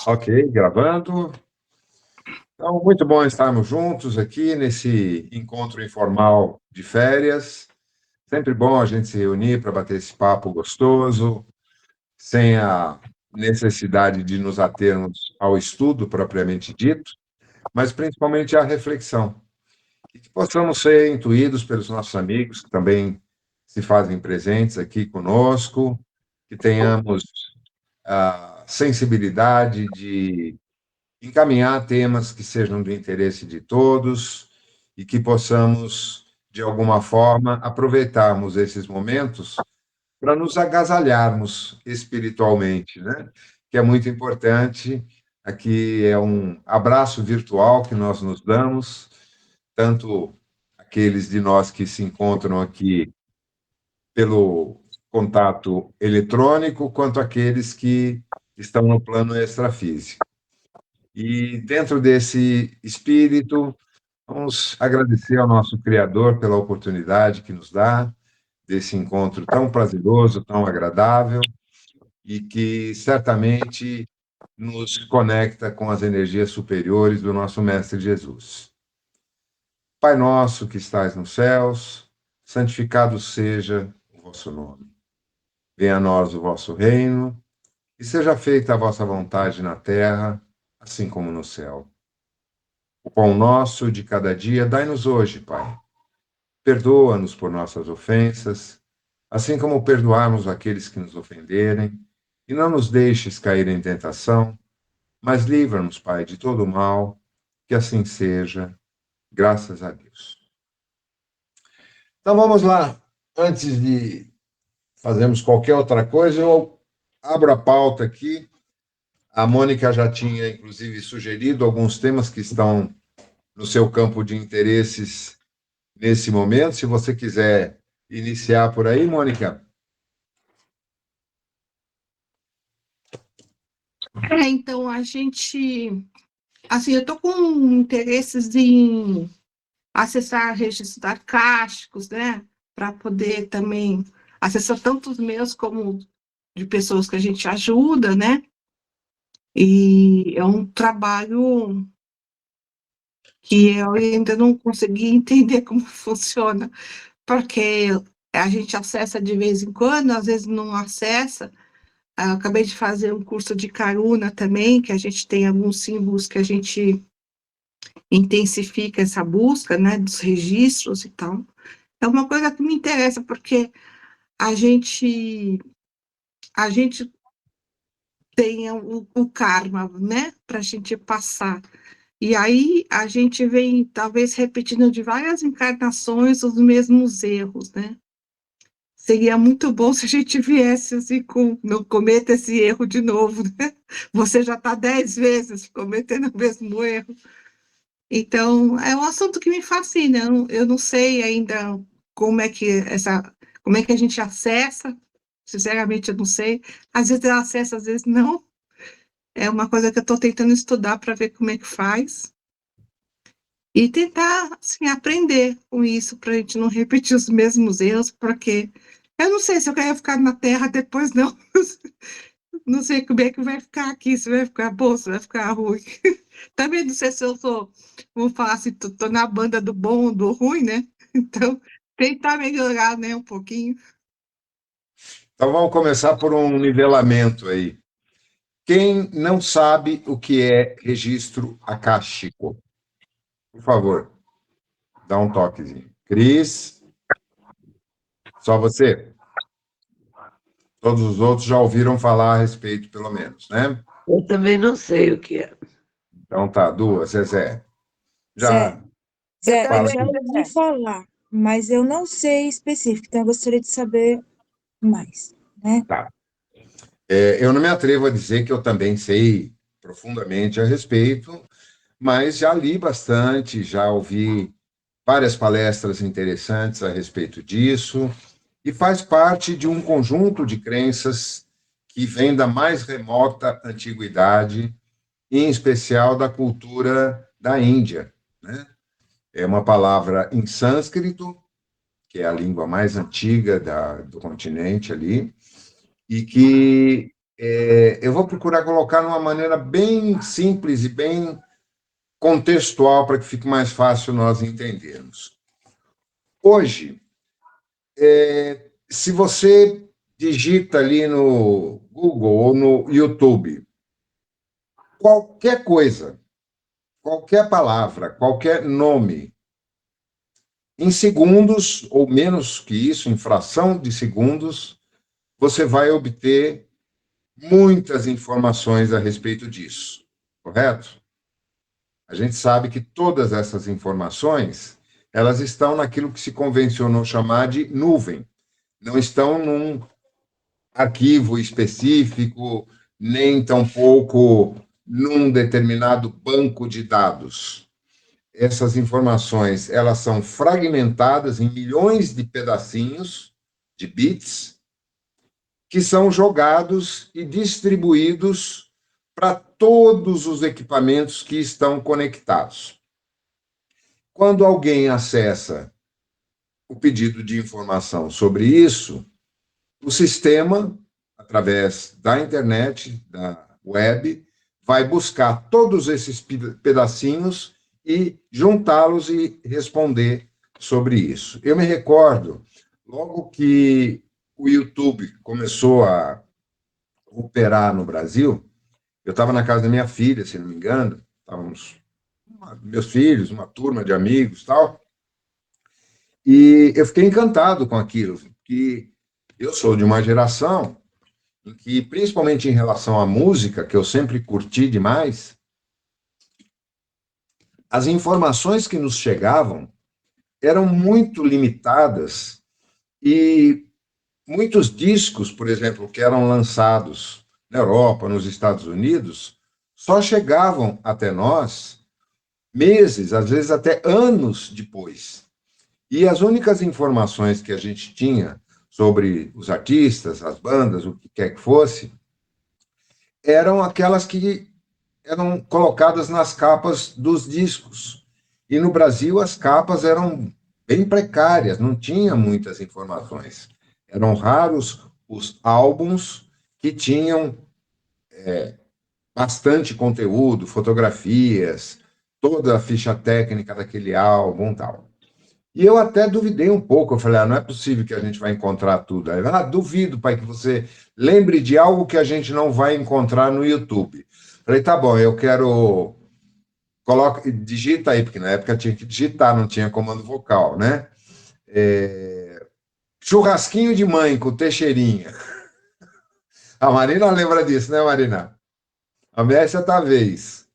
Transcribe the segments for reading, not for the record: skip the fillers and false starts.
Ok, gravando. Então, muito bom estarmos juntos aqui nesse encontro informal de férias. Sempre bom a gente se reunir para bater esse papo gostoso, sem a necessidade de nos atermos ao estudo propriamente dito, mas principalmente à reflexão. E que possamos ser intuídos pelos nossos amigos que também se fazem presentes aqui conosco, que tenhamos a sensibilidade de encaminhar temas que sejam do interesse de todos e que possamos, de alguma forma, aproveitarmos esses momentos para nos agasalharmos espiritualmente, né? Que é muito importante. Aqui é um abraço virtual que nós nos damos, tanto aqueles de nós que se encontram aqui pelo contato eletrônico, quanto aqueles que estão no plano extrafísico. E dentro desse espírito, vamos agradecer ao nosso Criador pela oportunidade que nos dá desse encontro tão prazeroso, tão agradável e que certamente nos conecta com as energias superiores do nosso Mestre Jesus. Pai nosso que estais nos céus, santificado seja o vosso nome. Venha a nós o vosso reino e seja feita a vossa vontade na terra, assim como no céu. O pão nosso de cada dia dai-nos hoje, Pai. Perdoa-nos por nossas ofensas, assim como perdoarmos aqueles que nos ofenderem, e não nos deixes cair em tentação, mas livra-nos, Pai, de todo o mal, que assim seja, graças a Deus. Então vamos lá. Antes de fazermos qualquer outra coisa, eu abro a pauta aqui. A Mônica já tinha, inclusive, sugerido alguns temas que estão no seu campo de interesses nesse momento. Se você quiser iniciar por aí, Mônica. Então, assim, eu estou com interesses em acessar registros arcásticos, né, para poder também acessar tanto os meus como de pessoas que a gente ajuda, né, e é um trabalho que eu ainda não consegui entender como funciona, porque a gente acessa de vez em quando, às vezes não acessa. Eu acabei de fazer um curso de Karuna também, que a gente tem alguns símbolos que a gente intensifica essa busca, né, dos registros e tal. É uma coisa que me interessa, porque a gente, a gente tem o karma, né, para a gente passar. E aí a gente vem, talvez, repetindo de várias encarnações os mesmos erros, né? Seria muito bom se a gente viesse assim, não cometa esse erro de novo, né? Você já está 10 vezes cometendo o mesmo erro. Então, é um assunto que me fascina. Eu não sei ainda como é que a gente acessa. Sinceramente, eu não sei. Às vezes eu acesso, às vezes não. É uma coisa que eu estou tentando estudar para ver como é que faz. E tentar, assim, aprender com isso, para a gente não repetir os mesmos erros, porque eu não sei se eu quero ficar na Terra depois, não. Não sei como é que vai ficar aqui, se vai ficar bom, se vai ficar ruim. Também não sei se eu sou, vamos falar assim, tô na banda do bom, do ruim, né? Então, tentar melhorar, né, um pouquinho. Então vamos começar por um nivelamento aí. Quem não sabe o que é registro acástico? Por favor, dá um toquezinho. Cris, só você? Todos os outros já ouviram falar a respeito, pelo menos, né? Eu também não sei o que é. Então tá, duas, Zezé. Zé, Já Zé, eu fala já aqui. ouvi falar, mas eu não sei específico, então eu gostaria de saber mais, né? Tá. Eu não me atrevo a dizer que eu também sei profundamente a respeito, mas já li bastante, já ouvi várias palestras interessantes a respeito disso, e faz parte de um conjunto de crenças que vem da mais remota antiguidade, em especial da cultura da Índia, né? É uma palavra em sânscrito, que é a língua mais antiga do continente ali, e que Eu vou procurar colocar de uma maneira bem simples e bem contextual para que fique mais fácil nós entendermos. Hoje, se você digita ali no Google ou no YouTube qualquer coisa, qualquer palavra, qualquer nome, em segundos, ou menos que isso, em fração de segundos, você vai obter muitas informações a respeito disso, correto? A gente sabe que todas essas informações, elas estão naquilo que se convencionou chamar de nuvem, não estão num arquivo específico, nem tampouco num determinado banco de dados. Essas informações, elas são fragmentadas em milhões de pedacinhos, de bits, que são jogados e distribuídos para todos os equipamentos que estão conectados. Quando alguém acessa o pedido de informação sobre isso, o sistema, através da internet, da web, vai buscar todos esses pedacinhos e juntá-los e responder sobre isso. Eu me recordo, logo que o YouTube começou a operar no Brasil, eu estava na casa da minha filha, se não me engano, estávamos meus filhos, uma turma de amigos, tal, e eu fiquei encantado com aquilo, que eu sou de uma geração em que, principalmente em relação à música, que eu sempre curti demais, as informações que nos chegavam eram muito limitadas e muitos discos, por exemplo, que eram lançados na Europa, nos Estados Unidos, só chegavam até nós meses, às vezes até anos depois. E as únicas informações que a gente tinha sobre os artistas, as bandas, o que quer que fosse, eram aquelas que eram colocadas nas capas dos discos. E no Brasil as capas eram bem precárias, não tinha muitas informações. Eram raros os álbuns que tinham bastante conteúdo, fotografias, toda a ficha técnica daquele álbum e tal. E eu até duvidei um pouco, eu falei, não é possível que a gente vai encontrar tudo. Aí, duvido, pai, que você lembre de algo que a gente não vai encontrar no YouTube. Falei, tá bom, eu quero... digita aí, porque na época tinha que digitar, não tinha comando vocal, né? Churrasquinho de mãe com Teixeirinha. A Marina lembra disso, né, Marina? A Mércia, talvez.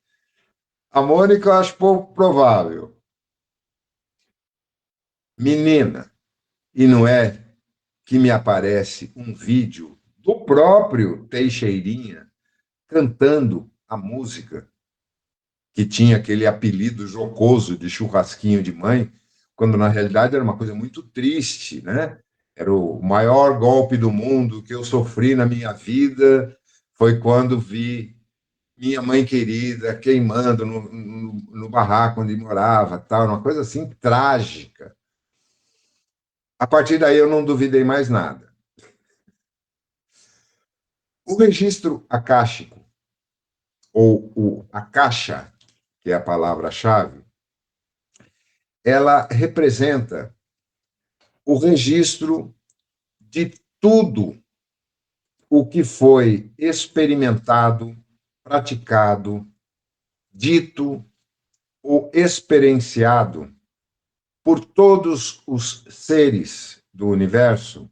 A Mônica, eu acho pouco provável. Menina, e não é que me aparece um vídeo do próprio Teixeirinha cantando a música, que tinha aquele apelido jocoso de churrasquinho de mãe, quando na realidade era uma coisa muito triste, né? Era o maior golpe do mundo que eu sofri na minha vida, foi quando vi minha mãe querida queimando no barraco onde morava, tal, uma coisa assim trágica. A partir daí eu não duvidei mais nada. O registro acástico, ou o akasha, que é a palavra-chave, ela representa o registro de tudo o que foi experimentado, praticado, dito ou experienciado por todos os seres do universo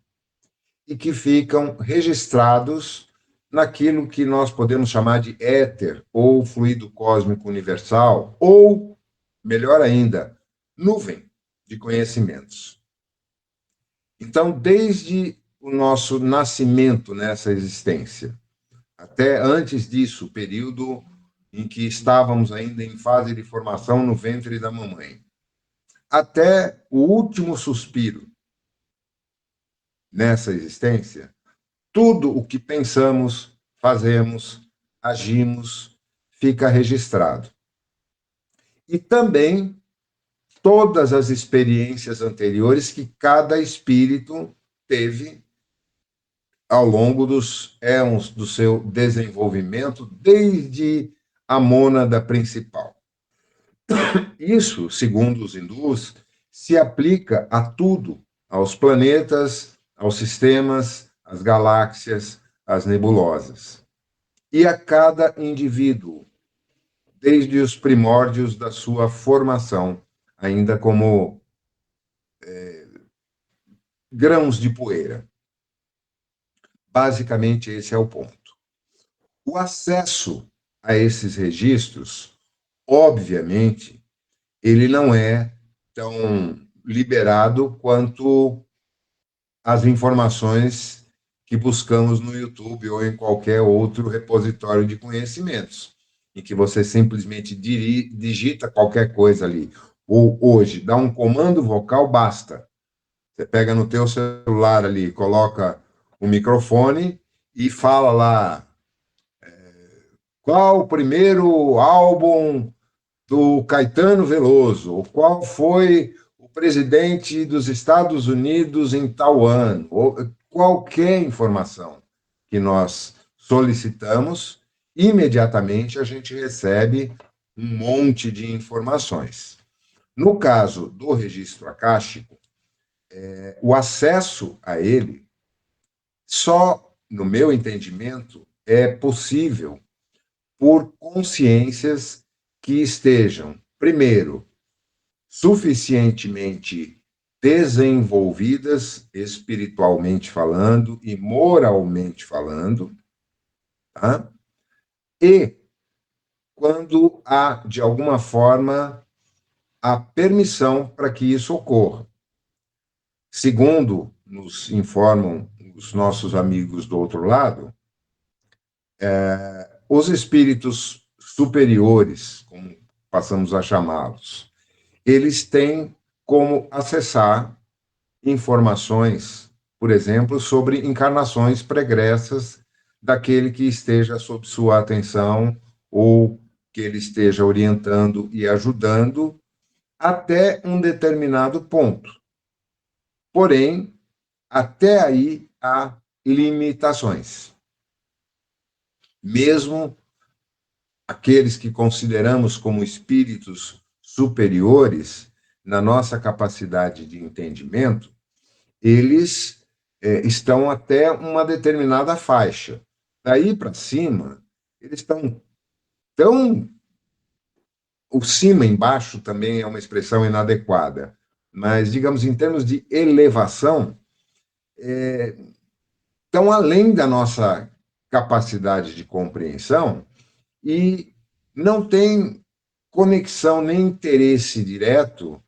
e que ficam registrados naquilo que nós podemos chamar de éter, ou fluido cósmico universal, ou, melhor ainda, nuvem de conhecimentos. Então, desde o nosso nascimento nessa existência, até antes disso, o período em que estávamos ainda em fase de formação no ventre da mamãe, até o último suspiro nessa existência, tudo o que pensamos, fazemos, agimos, fica registrado. E também todas as experiências anteriores que cada espírito teve ao longo dos éons do seu desenvolvimento, desde a mônada principal. Isso, segundo os hindus, se aplica a tudo, aos planetas, aos sistemas, às galáxias, às nebulosas. E a cada indivíduo, desde os primórdios da sua formação, ainda como grãos de poeira. Basicamente, esse é o ponto. O acesso a esses registros, obviamente, ele não é tão liberado quanto as informações que buscamos no YouTube ou em qualquer outro repositório de conhecimentos, em que você simplesmente digita qualquer coisa ali. Ou hoje, dá um comando vocal, basta. Você pega no teu celular ali, coloca o microfone e fala lá qual o primeiro álbum do Caetano Veloso, qual foi o presidente dos Estados Unidos em tal ano, ou qualquer informação que nós solicitamos, imediatamente a gente recebe um monte de informações. No caso do registro acástico, o acesso a ele, só, no meu entendimento, é possível por consciências que estejam, primeiro, suficientemente desenvolvidas, espiritualmente falando e moralmente falando, tá? E quando há, de alguma forma, a permissão para que isso ocorra. Segundo nos informam os nossos amigos do outro lado, os espíritos superiores, como passamos a chamá-los, eles têm como acessar informações, por exemplo, sobre encarnações pregressas daquele que esteja sob sua atenção ou que ele esteja orientando e ajudando até um determinado ponto. Porém, até aí há limitações. Mesmo aqueles que consideramos como espíritos superiores, na nossa capacidade de entendimento, eles estão até uma determinada faixa. Daí para cima, eles estão tão... O cima embaixo também é uma expressão inadequada, mas, digamos, em termos de elevação, estão além da nossa capacidade de compreensão e não tem conexão nem interesse direto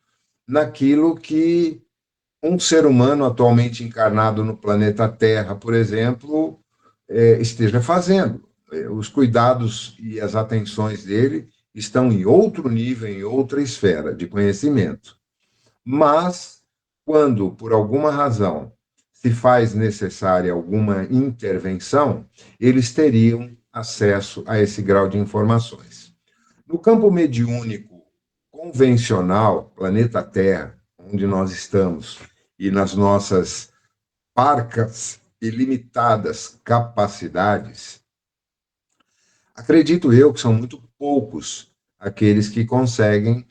naquilo que um ser humano atualmente encarnado no planeta Terra, por exemplo, esteja fazendo. Os cuidados e as atenções dele estão em outro nível, em outra esfera de conhecimento. Mas, quando, por alguma razão, se faz necessária alguma intervenção, eles teriam acesso a esse grau de informações. No campo mediúnico convencional, planeta Terra, onde nós estamos, e nas nossas parcas e limitadas capacidades, acredito eu que são muito poucos aqueles que conseguem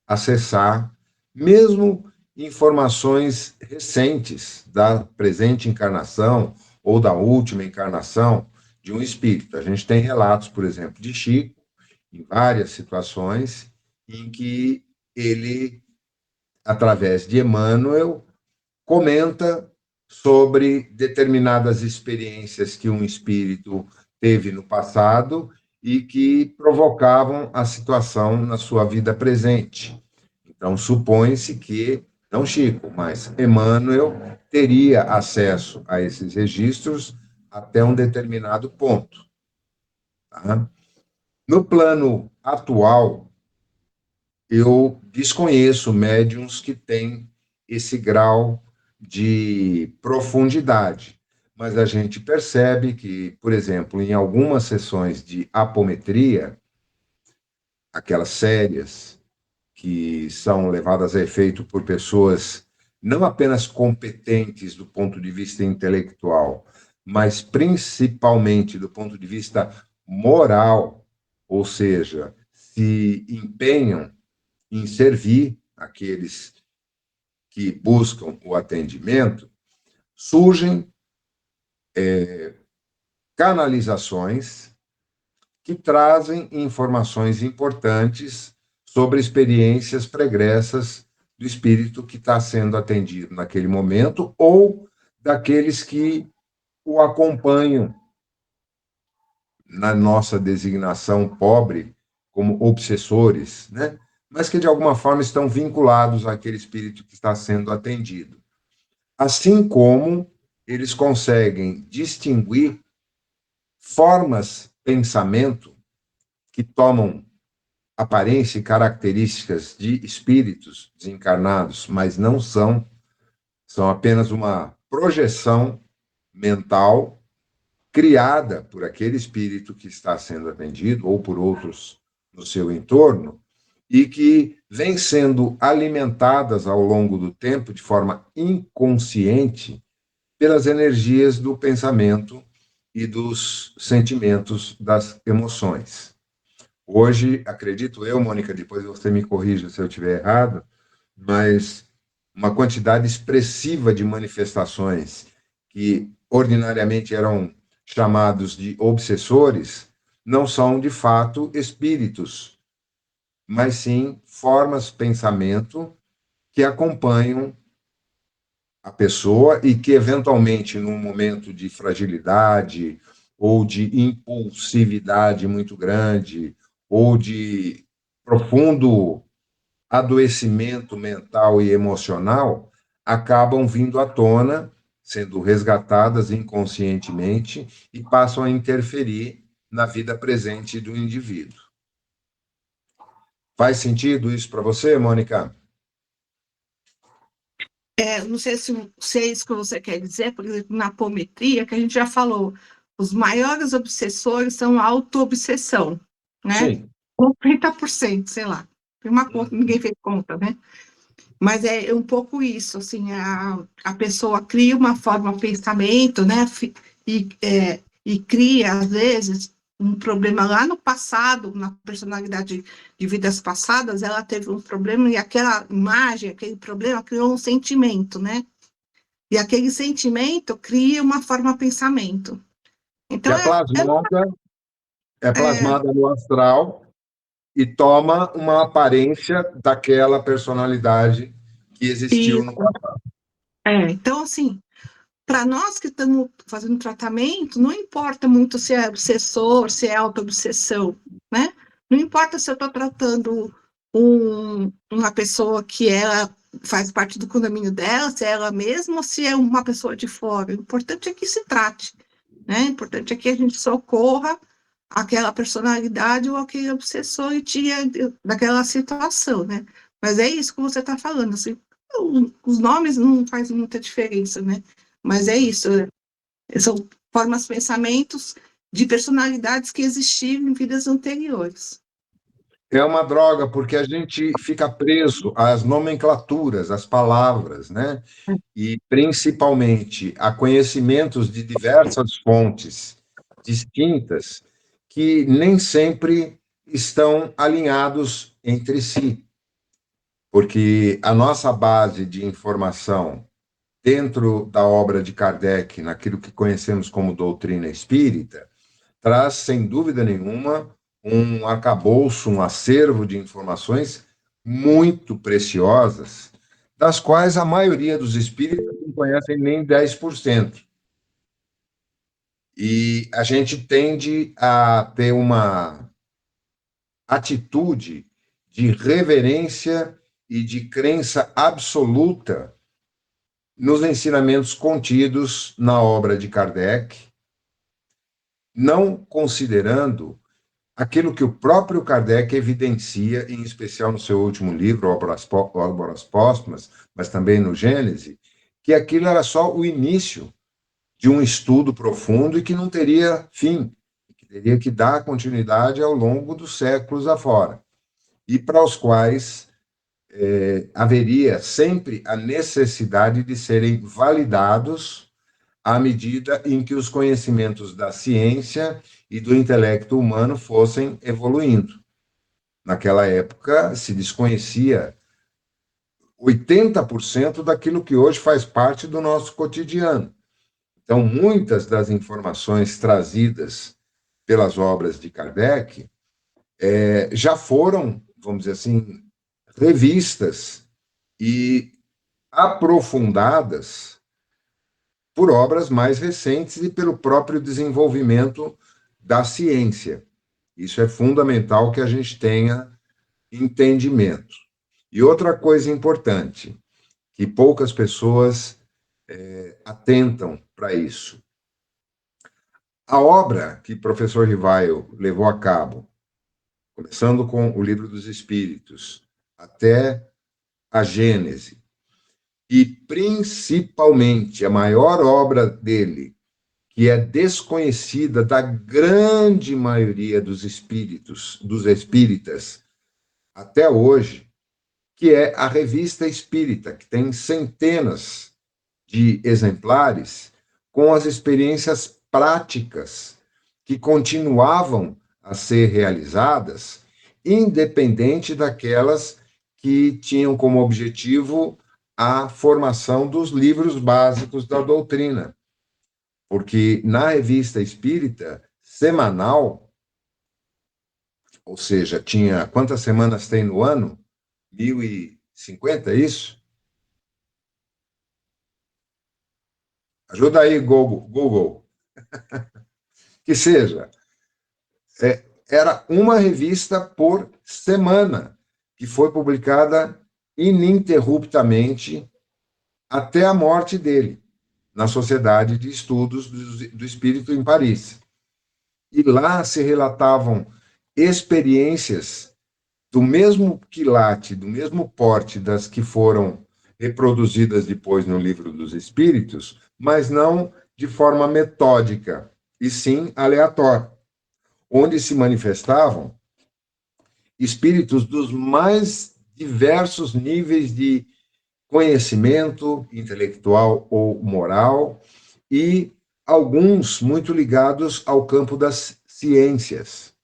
acessar mesmo informações recentes da presente encarnação ou da última encarnação de um espírito. A gente tem relatos, por exemplo, de Chico, em várias situações, em que ele, através de Emmanuel, comenta sobre determinadas experiências que um espírito teve no passado e que provocavam a situação na sua vida presente. Então, supõe-se que, não Chico, mas Emmanuel teria acesso a esses registros até um determinado ponto. Tá? No plano atual, eu desconheço médiuns que têm esse grau de profundidade, mas a gente percebe que, por exemplo, em algumas sessões de apometria, aquelas sérias que são levadas a efeito por pessoas não apenas competentes do ponto de vista intelectual, mas principalmente do ponto de vista moral, ou seja, se empenham em servir aqueles que buscam o atendimento, surgem canalizações que trazem informações importantes sobre experiências pregressas do espírito que está sendo atendido naquele momento ou daqueles que o acompanham na nossa designação pobre como obsessores, né? Mas que de alguma forma estão vinculados àquele espírito que está sendo atendido. Assim como eles conseguem distinguir formas de pensamento que tomam aparência e características de espíritos desencarnados, mas não são, são apenas uma projeção mental criada por aquele espírito que está sendo atendido ou por outros no seu entorno e que vem sendo alimentadas ao longo do tempo de forma inconsciente pelas energias do pensamento e dos sentimentos, das emoções. Hoje, acredito eu, Mônica, depois você me corrija se eu estiver errado, mas uma quantidade expressiva de manifestações que ordinariamente eram chamados de obsessores não são, de fato, espíritos, mas sim formas de pensamento que acompanham a pessoa e que, eventualmente, num momento de fragilidade ou de impulsividade muito grande ou de profundo adoecimento mental e emocional, acabam vindo à tona, sendo resgatadas inconscientemente e passam a interferir na vida presente do indivíduo. Faz sentido isso para você, Mônica? Não sei se é isso que você quer dizer, por exemplo, na apometria, que a gente já falou, os maiores obsessores são a auto-obsessão, né? Sim. 50%, sei lá. Tem uma conta, ninguém fez conta, né? Mas é um pouco isso, assim, a pessoa cria uma forma de pensamento, né? E cria, às vezes, um problema lá no passado, na personalidade de vidas passadas, ela teve um problema e aquela imagem, aquele problema criou um sentimento, né? E aquele sentimento cria uma forma de pensamento. Então, É plasmada no astral e toma uma aparência daquela personalidade que existiu no passado. Então, assim, para nós que estamos fazendo tratamento, não importa muito se é obsessor, se é auto-obsessão, né? Não importa se eu estou tratando uma pessoa que ela faz parte do condomínio dela, se é ela mesma ou se é uma pessoa de fora. O importante é que se trate, né? O importante é que a gente socorra aquela personalidade ou aquele obsessor e tire daquela situação, né? Mas é isso que você está falando, assim, os nomes não fazem muita diferença, né? Mas é isso, são formas, pensamentos de personalidades que existiram em vidas anteriores. É uma droga, porque a gente fica preso às nomenclaturas, às palavras, né? E, principalmente, a conhecimentos de diversas fontes distintas que nem sempre estão alinhados entre si, porque a nossa base de informação dentro da obra de Kardec, naquilo que conhecemos como doutrina espírita, traz, sem dúvida nenhuma, um arcabouço, um acervo de informações muito preciosas, das quais a maioria dos espíritos não conhecem nem 10%. E a gente tende a ter uma atitude de reverência e de crença absoluta nos ensinamentos contidos na obra de Kardec, não considerando aquilo que o próprio Kardec evidencia, em especial no seu último livro, Obras Póstumas, mas também no Gênese, que aquilo era só o início de um estudo profundo e que não teria fim, que teria que dar continuidade ao longo dos séculos afora, e para os quais haveria sempre a necessidade de serem validados à medida em que os conhecimentos da ciência e do intelecto humano fossem evoluindo. Naquela época, se desconhecia 80% daquilo que hoje faz parte do nosso cotidiano. Então, muitas das informações trazidas pelas obras de Kardec já foram, vamos dizer assim, revistas e aprofundadas por obras mais recentes e pelo próprio desenvolvimento da ciência. Isso é fundamental que a gente tenha entendimento. E outra coisa importante, que poucas pessoas atentam para isso. A obra que o professor Rivaio levou a cabo, começando com o Livro dos Espíritos, até a Gênese, e principalmente a maior obra dele, que é desconhecida da grande maioria dos espíritas, até hoje, que é a Revista Espírita, que tem centenas de exemplares com as experiências práticas que continuavam a ser realizadas, independente daquelas que tinham como objetivo a formação dos livros básicos da doutrina. Porque na Revista Espírita, semanal, ou seja, tinha quantas semanas tem no ano? 1050, é isso? Ajuda aí, Google. Que seja, era uma revista por semana, que foi publicada ininterruptamente até a morte dele, na Sociedade de Estudos do Espírito em Paris. E lá se relatavam experiências do mesmo quilate, do mesmo porte das que foram reproduzidas depois no Livro dos Espíritos, mas não de forma metódica, e sim aleatória, onde se manifestavam espíritos dos mais diversos níveis de conhecimento intelectual ou moral, e alguns muito ligados ao campo das ciências.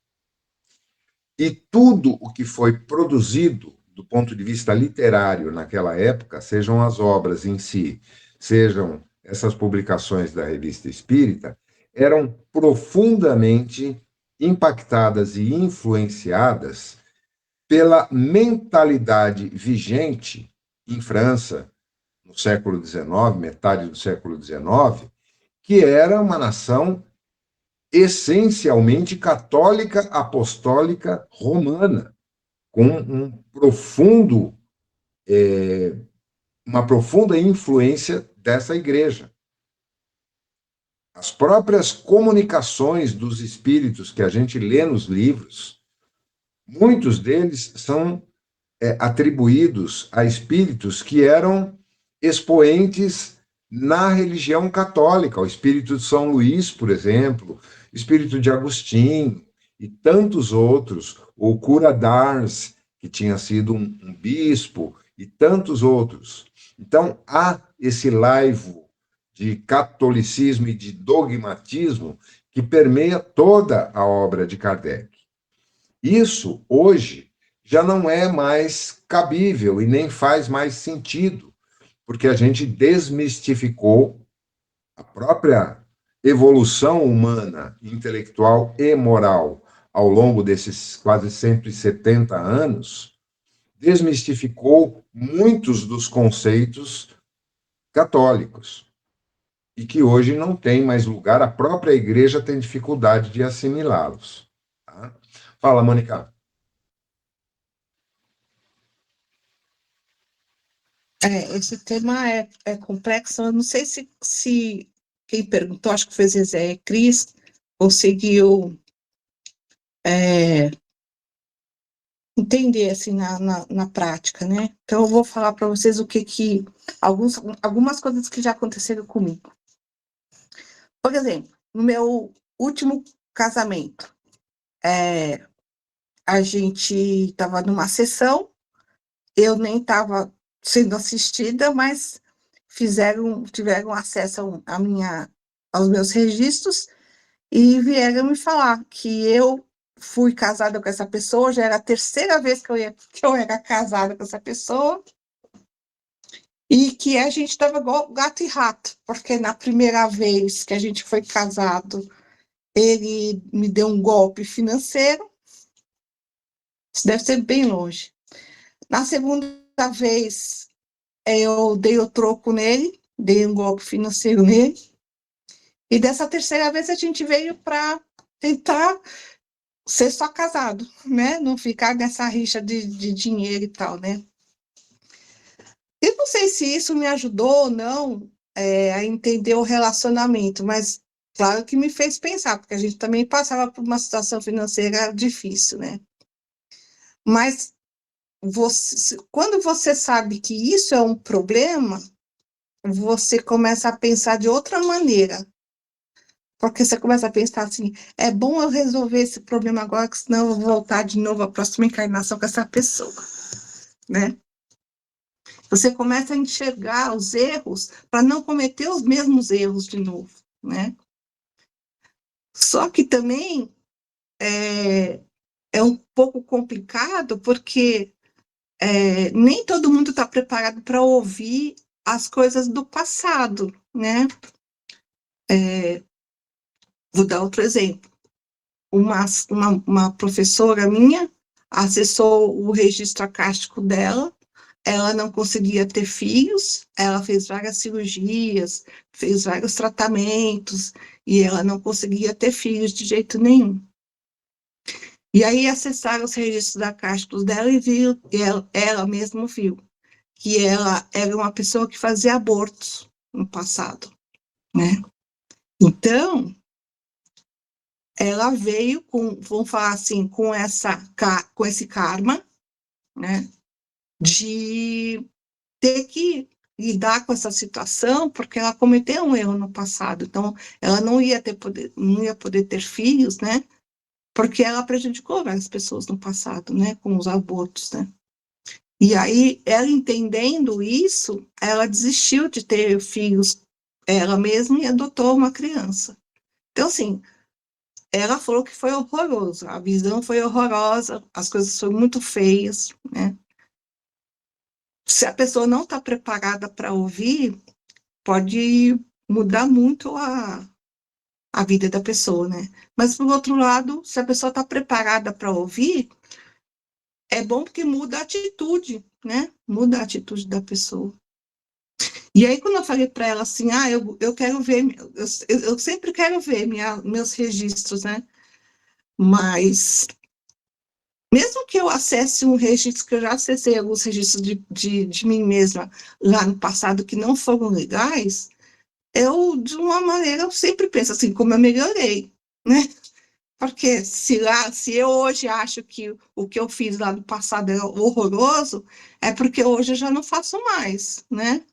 E tudo o que foi produzido do ponto de vista literário naquela época, sejam as obras em si, sejam essas publicações da Revista Espírita, eram profundamente impactadas e influenciadas pela mentalidade vigente em França, no século XIX, metade do século XIX, que era uma nação essencialmente católica, apostólica, romana, com uma profunda influência dessa igreja. As próprias comunicações dos espíritos que a gente lê nos livros, muitos deles são atribuídos a espíritos que eram expoentes na religião católica, o espírito de São Luís, por exemplo, o espírito de Agostinho e tantos outros, o cura d'Ars, que tinha sido um bispo, e tantos outros. Então, há esse laivo de catolicismo e de dogmatismo que permeia toda a obra de Kardec. Isso, hoje, já não é mais cabível e nem faz mais sentido, porque a gente desmistificou a própria evolução humana, intelectual e moral ao longo desses quase 170 anos, desmistificou muitos dos conceitos católicos e que hoje não tem mais lugar, a própria igreja tem dificuldade de assimilá-los. Tá? Fala, Mônica. Esse tema é complexo. Eu não sei se quem perguntou, acho que foi Zezé Cris, conseguiu entender assim na prática, né? Então eu vou falar para vocês algumas coisas que já aconteceram comigo. Por exemplo, no meu último casamento, a gente estava numa sessão, eu nem estava sendo assistida, mas tiveram acesso aos meus registros e vieram me falar que eu fui casada com essa pessoa, já era a terceira vez que eu era casada com essa pessoa, e que a gente estava igual gato e rato, porque na primeira vez que a gente foi casado, ele me deu um golpe financeiro, isso deve ser bem longe. Na segunda vez, eu dei o troco nele, dei um golpe financeiro nele, e dessa terceira vez a gente veio para tentar ser só casado, né? Não ficar nessa rixa de dinheiro e tal, né? Eu não sei se isso me ajudou ou não a entender o relacionamento, mas claro que me fez pensar, porque a gente também passava por uma situação financeira difícil, né? Mas quando você sabe que isso é um problema, você começa a pensar de outra maneira. Porque você começa a pensar assim, é bom eu resolver esse problema agora, que senão eu vou voltar de novo à próxima encarnação com essa pessoa, né? Você começa a enxergar os erros para não cometer os mesmos erros de novo, né? Só que também é um pouco complicado, porque nem todo mundo está preparado para ouvir as coisas do passado, né? Vou dar outro exemplo. Uma professora minha acessou o registro acástico dela, ela não conseguia ter filhos, ela fez várias cirurgias, fez vários tratamentos, e ela não conseguia ter filhos de jeito nenhum. E aí acessaram os registros acásticos dela e viu, ela mesma viu, que ela era uma pessoa que fazia abortos no passado, né? Então, ela veio vamos falar assim, com esse karma, né, de ter que lidar com essa situação, porque ela cometeu um erro no passado. Então, ela não ia poder ter filhos, né, porque ela prejudicou várias pessoas no passado, né, com os abortos, né. E aí, ela entendendo isso, ela desistiu de ter filhos ela mesma e adotou uma criança. Então, assim, ela falou que foi horroroso, a visão foi horrorosa, as coisas foram muito feias, né? Se a pessoa não está preparada para ouvir, pode mudar muito a vida da pessoa, né? Mas, por outro lado, se a pessoa está preparada para ouvir, é bom porque muda a atitude, né? Muda a atitude da pessoa. E aí, quando eu falei para ela assim, eu quero ver, eu sempre quero ver meus registros, né? Mas, mesmo que eu acesse um registro, que eu já acessei alguns registros de mim mesma lá no passado que não foram legais, de uma maneira, eu sempre penso assim, como eu melhorei, né? Porque se eu hoje acho que o que eu fiz lá no passado é horroroso, é porque hoje eu já não faço mais, né?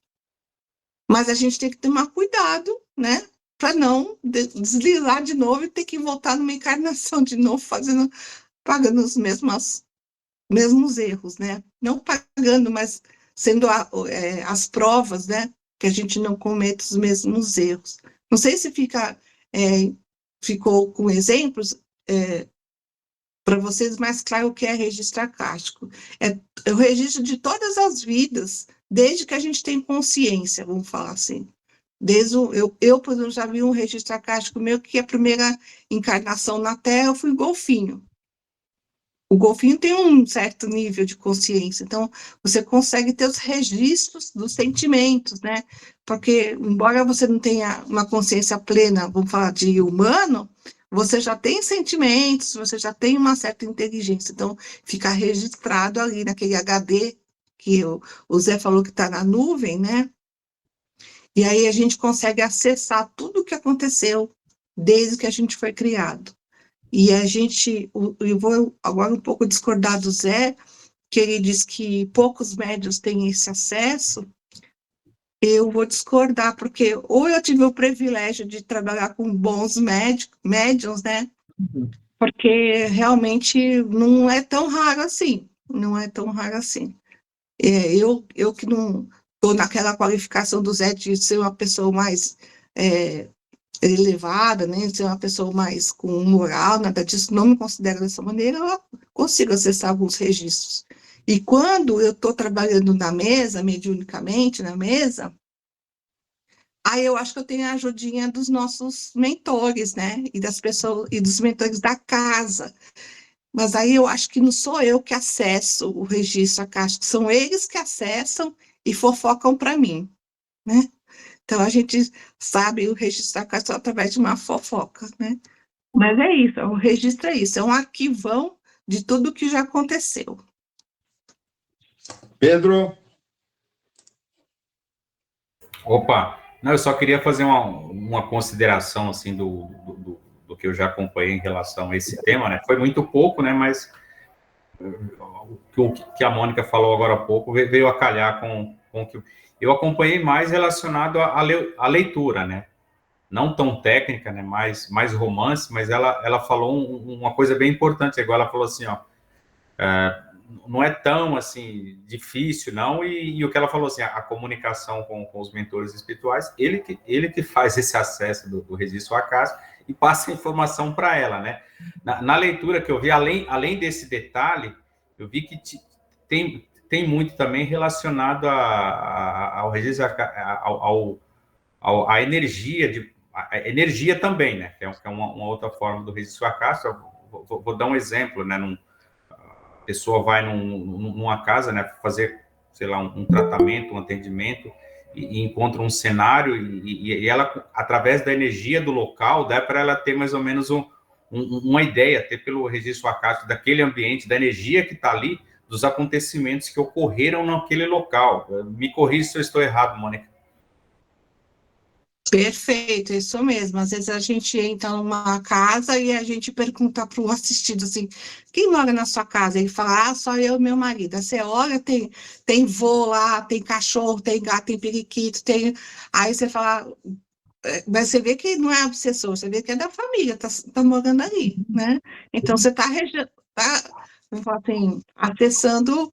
Mas a gente tem que tomar cuidado, né? Para não deslizar de novo e ter que voltar numa encarnação de novo, pagando os mesmos erros, né? Não pagando, mas sendo as provas, né? Que a gente não cometa os mesmos erros. Não sei se ficou com exemplos para vocês mais claro o que é registro acástico. É o registro de todas as vidas, desde que a gente tem consciência, vamos falar assim. Por exemplo, já vi um registro acástico meu que a primeira encarnação na Terra eu fui golfinho. O golfinho tem um certo nível de consciência, então você consegue ter os registros dos sentimentos, né? Porque, embora você não tenha uma consciência plena, vamos falar de humano, você já tem sentimentos, você já tem uma certa inteligência, então fica registrado ali naquele HD que o Zé falou que está na nuvem, né? E aí a gente consegue acessar tudo o que aconteceu desde que a gente foi criado. E eu vou agora um pouco discordar do Zé, que ele diz que poucos médiuns têm esse acesso. Eu vou discordar, porque ou eu tive o privilégio de trabalhar com bons médiuns, né? Porque realmente não é tão raro assim, não é tão raro assim. Eu que não estou naquela qualificação do Zé de ser uma pessoa mais elevada, né? Ser uma pessoa mais com moral, nada disso, não me considero dessa maneira, eu consigo acessar alguns registros. E quando eu estou trabalhando na mesa, mediunicamente na mesa, aí eu acho que eu tenho a ajudinha dos nossos mentores, né? E das pessoas, e dos mentores da casa. Mas aí eu acho que não sou eu que acesso o registro acástico, são eles que acessam e fofocam para mim, né? Então a gente sabe o registro acástico através de uma fofoca, né? Mas é isso, o registro é isso, é um arquivão de tudo que já aconteceu. Pedro? Opa, não, eu só queria fazer uma consideração, assim, do que eu já acompanhei em relação a esse tema, né? Foi muito pouco, né? Mas o que a Mônica falou agora há pouco veio a calhar com o que eu acompanhei mais relacionado à leitura, né? Não tão técnica, né? Mais romance, mas ela falou uma coisa bem importante, igual ela falou assim, ó, não é tão, assim, difícil, não, e o que ela falou, assim, a comunicação com os mentores espirituais, ele que faz esse acesso do registro acástico e passa a informação para ela, né? Na leitura que eu vi, além desse detalhe, eu vi que tem muito também relacionado ao registro, à energia, a energia também, né? Que é uma outra forma do registro acástico. Vou dar um exemplo, né? A pessoa vai numa casa, né, fazer, sei lá, um tratamento, um atendimento, e encontra um cenário, e ela, através da energia do local, dá para ela ter mais ou menos uma ideia, até pelo registro acástico, daquele ambiente, da energia que está ali, dos acontecimentos que ocorreram naquele local. Me corrija se eu estou errado, Mônica. Perfeito, isso mesmo. Às vezes a gente entra numa casa e a gente pergunta para o assistido assim, quem mora na sua casa? Ele fala, só eu e meu marido. Aí você olha, tem vô lá, tem cachorro, tem gato, tem periquito, tem... Aí você fala, mas você vê que não é obsessor, você vê que é da família, tá morando ali, né? Então você está vamos falar assim, acessando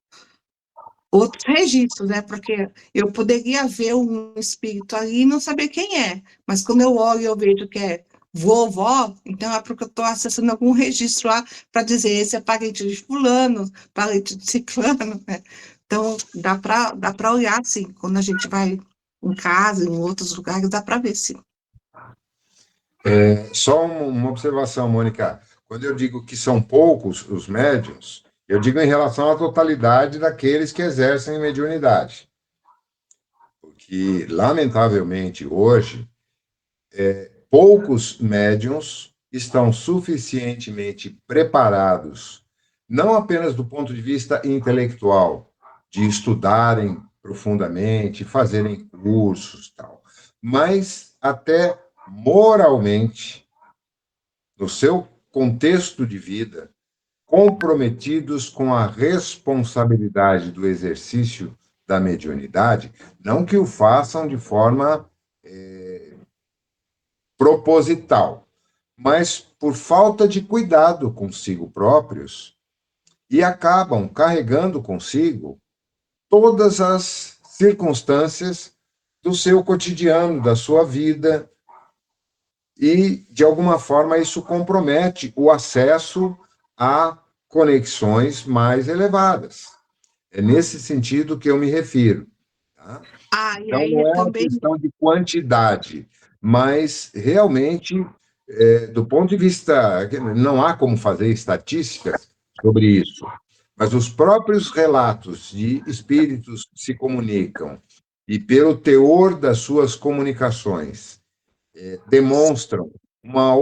outros registros, né? Porque eu poderia ver um espírito ali e não saber quem é, mas quando eu olho e eu vejo que é vovó, então é porque eu estou acessando algum registro lá para dizer esse é parente de fulano, parente de ciclano, né? Então dá para olhar, assim, quando a gente vai em casa, em outros lugares, dá para ver, sim. Só uma observação, Mônica. Quando eu digo que são poucos os médiuns, eu digo em relação à totalidade daqueles que exercem mediunidade. Porque, lamentavelmente, hoje, poucos médiuns estão suficientemente preparados, não apenas do ponto de vista intelectual, de estudarem profundamente, fazerem cursos, tal, mas até moralmente, no seu contexto de vida, comprometidos com a responsabilidade do exercício da mediunidade, não que o façam de forma proposital, mas por falta de cuidado consigo próprios, e acabam carregando consigo todas as circunstâncias do seu cotidiano, da sua vida, e, de alguma forma, isso compromete o acesso a conexões mais elevadas. É nesse sentido que eu me refiro. Tá? E Então, aí não é uma também... questão de quantidade, mas, realmente, do ponto de vista... Não há como fazer estatísticas sobre isso, mas os próprios relatos de espíritos que se comunicam e pelo teor das suas comunicações demonstram uma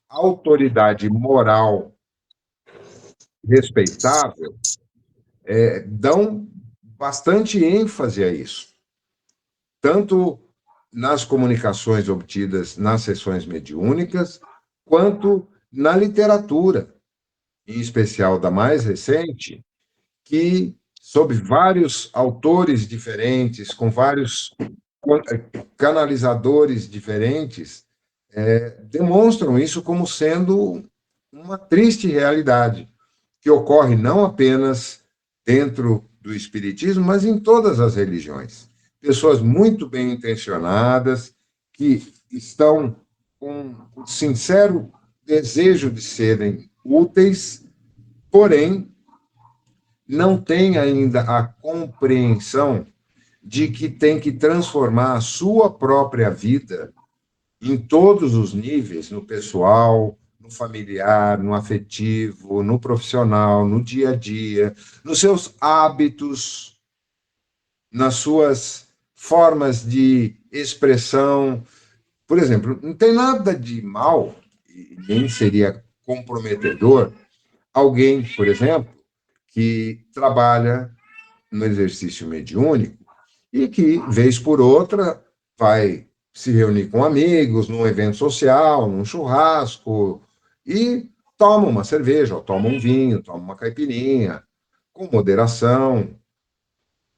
autoridade moral respeitável, dão bastante ênfase a isso, tanto nas comunicações obtidas nas sessões mediúnicas, quanto na literatura, em especial da mais recente, que, sob vários autores diferentes, com vários canalizadores diferentes, demonstram isso como sendo uma triste realidade, que ocorre não apenas dentro do espiritismo, mas em todas as religiões. pessoas muito bem intencionadas, que estão com o sincero desejo de serem úteis, porém não têm ainda a compreensão de que tem que transformar a sua própria vida em todos os níveis, no pessoal, no familiar, no afetivo, no profissional, no dia a dia, nos seus hábitos, nas suas formas de expressão. Por exemplo, não tem nada de mal, e nem seria comprometedor, alguém, por exemplo, que trabalha no exercício mediúnico e que, vez por outra, vai se reunir com amigos num evento social, num churrasco, e toma uma cerveja, ou toma um vinho, toma uma caipirinha, com moderação,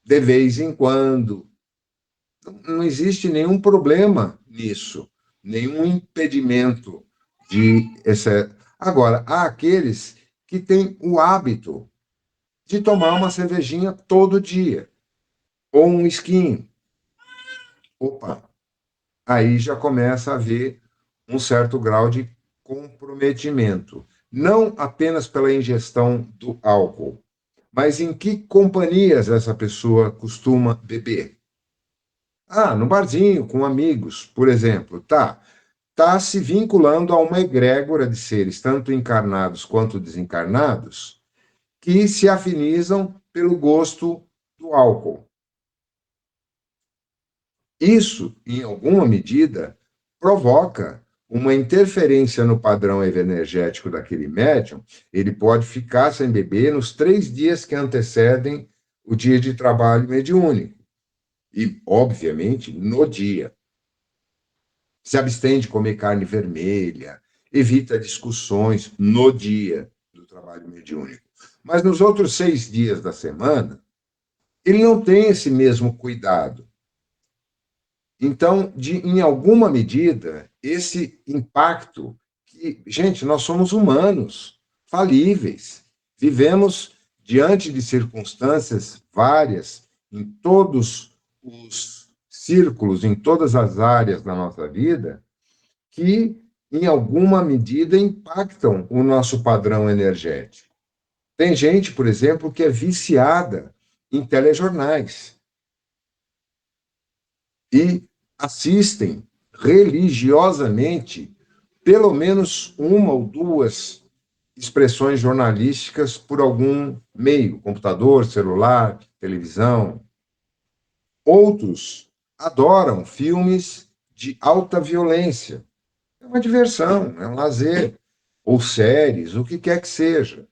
de vez em quando. Não existe nenhum problema nisso, nenhum impedimento de essa. Agora, há aqueles que têm o hábito de tomar uma cervejinha todo dia, ou um esquinho. Opa, aí já começa a haver um certo grau de comprometimento, não apenas pela ingestão do álcool, mas em que companhias essa pessoa costuma beber. Ah, no barzinho, com amigos, por exemplo, tá se vinculando a uma egrégora de seres, tanto encarnados quanto desencarnados, que se afinizam pelo gosto do álcool. Isso, em alguma medida, provoca uma interferência no padrão energético daquele médium. Ele pode ficar sem beber nos 3 dias que antecedem o dia de trabalho mediúnico. E, obviamente, no dia. Se abstém de comer carne vermelha, evita discussões no dia do trabalho mediúnico. Mas nos outros 6 dias da semana, ele não tem esse mesmo cuidado. Então, em alguma medida, esse impacto, que, gente, nós somos humanos, falíveis, vivemos diante de circunstâncias várias, em todos os círculos, em todas as áreas da nossa vida, que, em alguma medida, impactam o nosso padrão energético. Tem gente, por exemplo, que é viciada em telejornais e assistem religiosamente pelo menos uma ou duas expressões jornalísticas por algum meio, computador, celular, televisão. Outros adoram filmes de alta violência. É uma diversão, é um lazer, ou séries, o que quer que seja.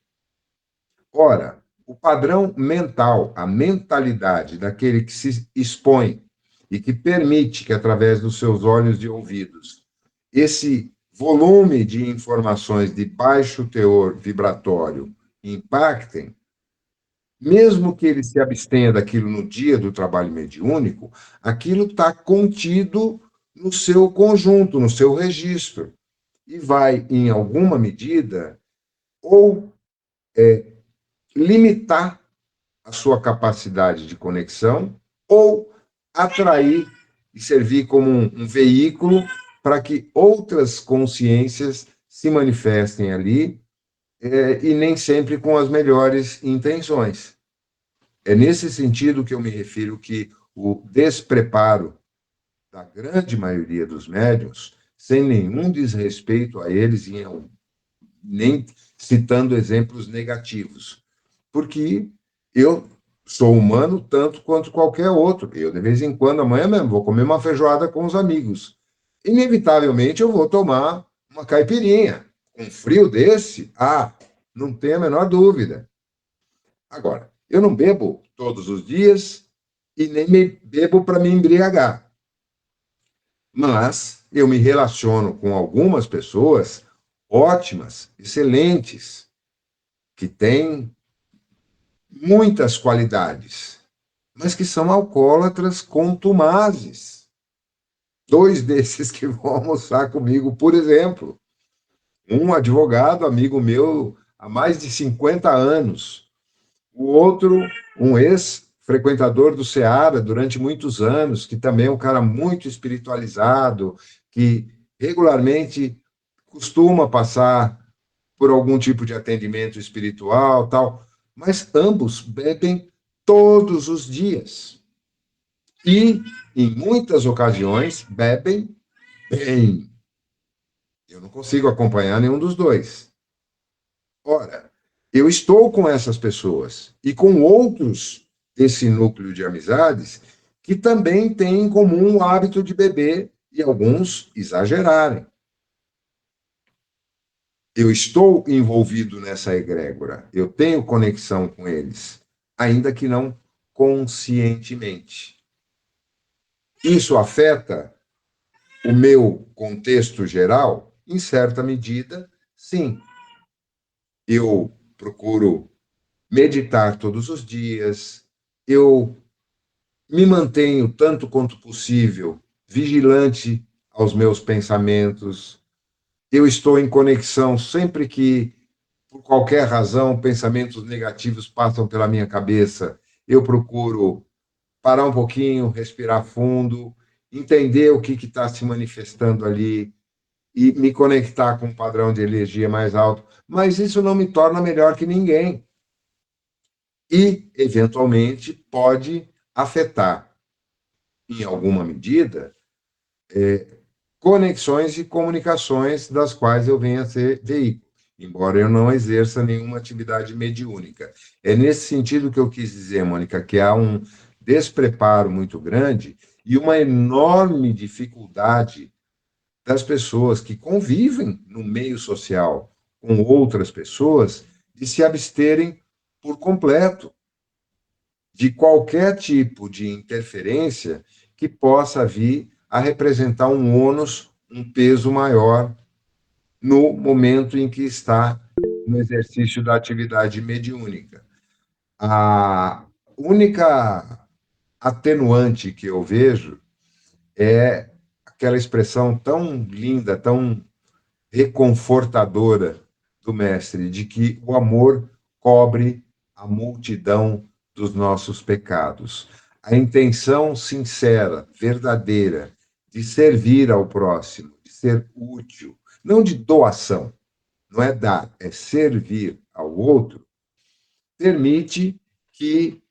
Ora, o padrão mental, a mentalidade daquele que se expõe e que permite que, através dos seus olhos e ouvidos, esse volume de informações de baixo teor vibratório impactem, mesmo que ele se abstenha daquilo no dia do trabalho mediúnico, aquilo está contido no seu conjunto, no seu registro, e vai, em alguma medida, ou limitar a sua capacidade de conexão, ou atrair e servir como um veículo para que outras consciências se manifestem ali, e nem sempre com as melhores intenções. É nesse sentido que eu me refiro que o despreparo da grande maioria dos médiuns, sem nenhum desrespeito a eles, nem citando exemplos negativos, porque eu sou humano tanto quanto qualquer outro. Eu, de vez em quando, amanhã mesmo, vou comer uma feijoada com os amigos. Inevitavelmente, eu vou tomar uma caipirinha. Um frio desse, não tem a menor dúvida. Agora, eu não bebo todos os dias e nem bebo para me embriagar. Mas eu me relaciono com algumas pessoas ótimas, excelentes, que têm muitas qualidades, mas que são alcoólatras contumazes. 2 desses que vão almoçar comigo, por exemplo. Um advogado, amigo meu, há mais de 50 anos. O outro, um frequentador do Seara durante muitos anos, que também é um cara muito espiritualizado, que regularmente costuma passar por algum tipo de atendimento espiritual, tal, mas ambos bebem todos os dias. E, em muitas ocasiões, bebem bem. Eu não consigo acompanhar nenhum dos dois. Ora, eu estou com essas pessoas e com outros desse núcleo de amizades que também têm em comum o hábito de beber e alguns exagerarem. Eu estou envolvido nessa egrégora, eu tenho conexão com eles, ainda que não conscientemente. Isso afeta o meu contexto geral? Em certa medida, sim. Eu procuro meditar todos os dias, eu me mantenho, tanto quanto possível, vigilante aos meus pensamentos, eu estou em conexão sempre que, por qualquer razão, pensamentos negativos passam pela minha cabeça, eu procuro parar um pouquinho, respirar fundo, entender o que está se manifestando ali e me conectar com um padrão de energia mais alto. Mas isso não me torna melhor que ninguém. E, eventualmente, pode afetar, em alguma medida, conexões e comunicações das quais eu venho a ser veículo, embora eu não exerça nenhuma atividade mediúnica. É nesse sentido que eu quis dizer, Mônica, que há um despreparo muito grande e uma enorme dificuldade das pessoas que convivem no meio social com outras pessoas de se absterem por completo de qualquer tipo de interferência que possa vir a representar um ônus, um peso maior no momento em que está no exercício da atividade mediúnica. A única atenuante que eu vejo é aquela expressão tão linda, tão reconfortadora do mestre, de que o amor cobre a multidão dos nossos pecados. A intenção sincera, verdadeira, de servir ao próximo, de ser útil, não de doação, não é dar, é servir ao outro, permite que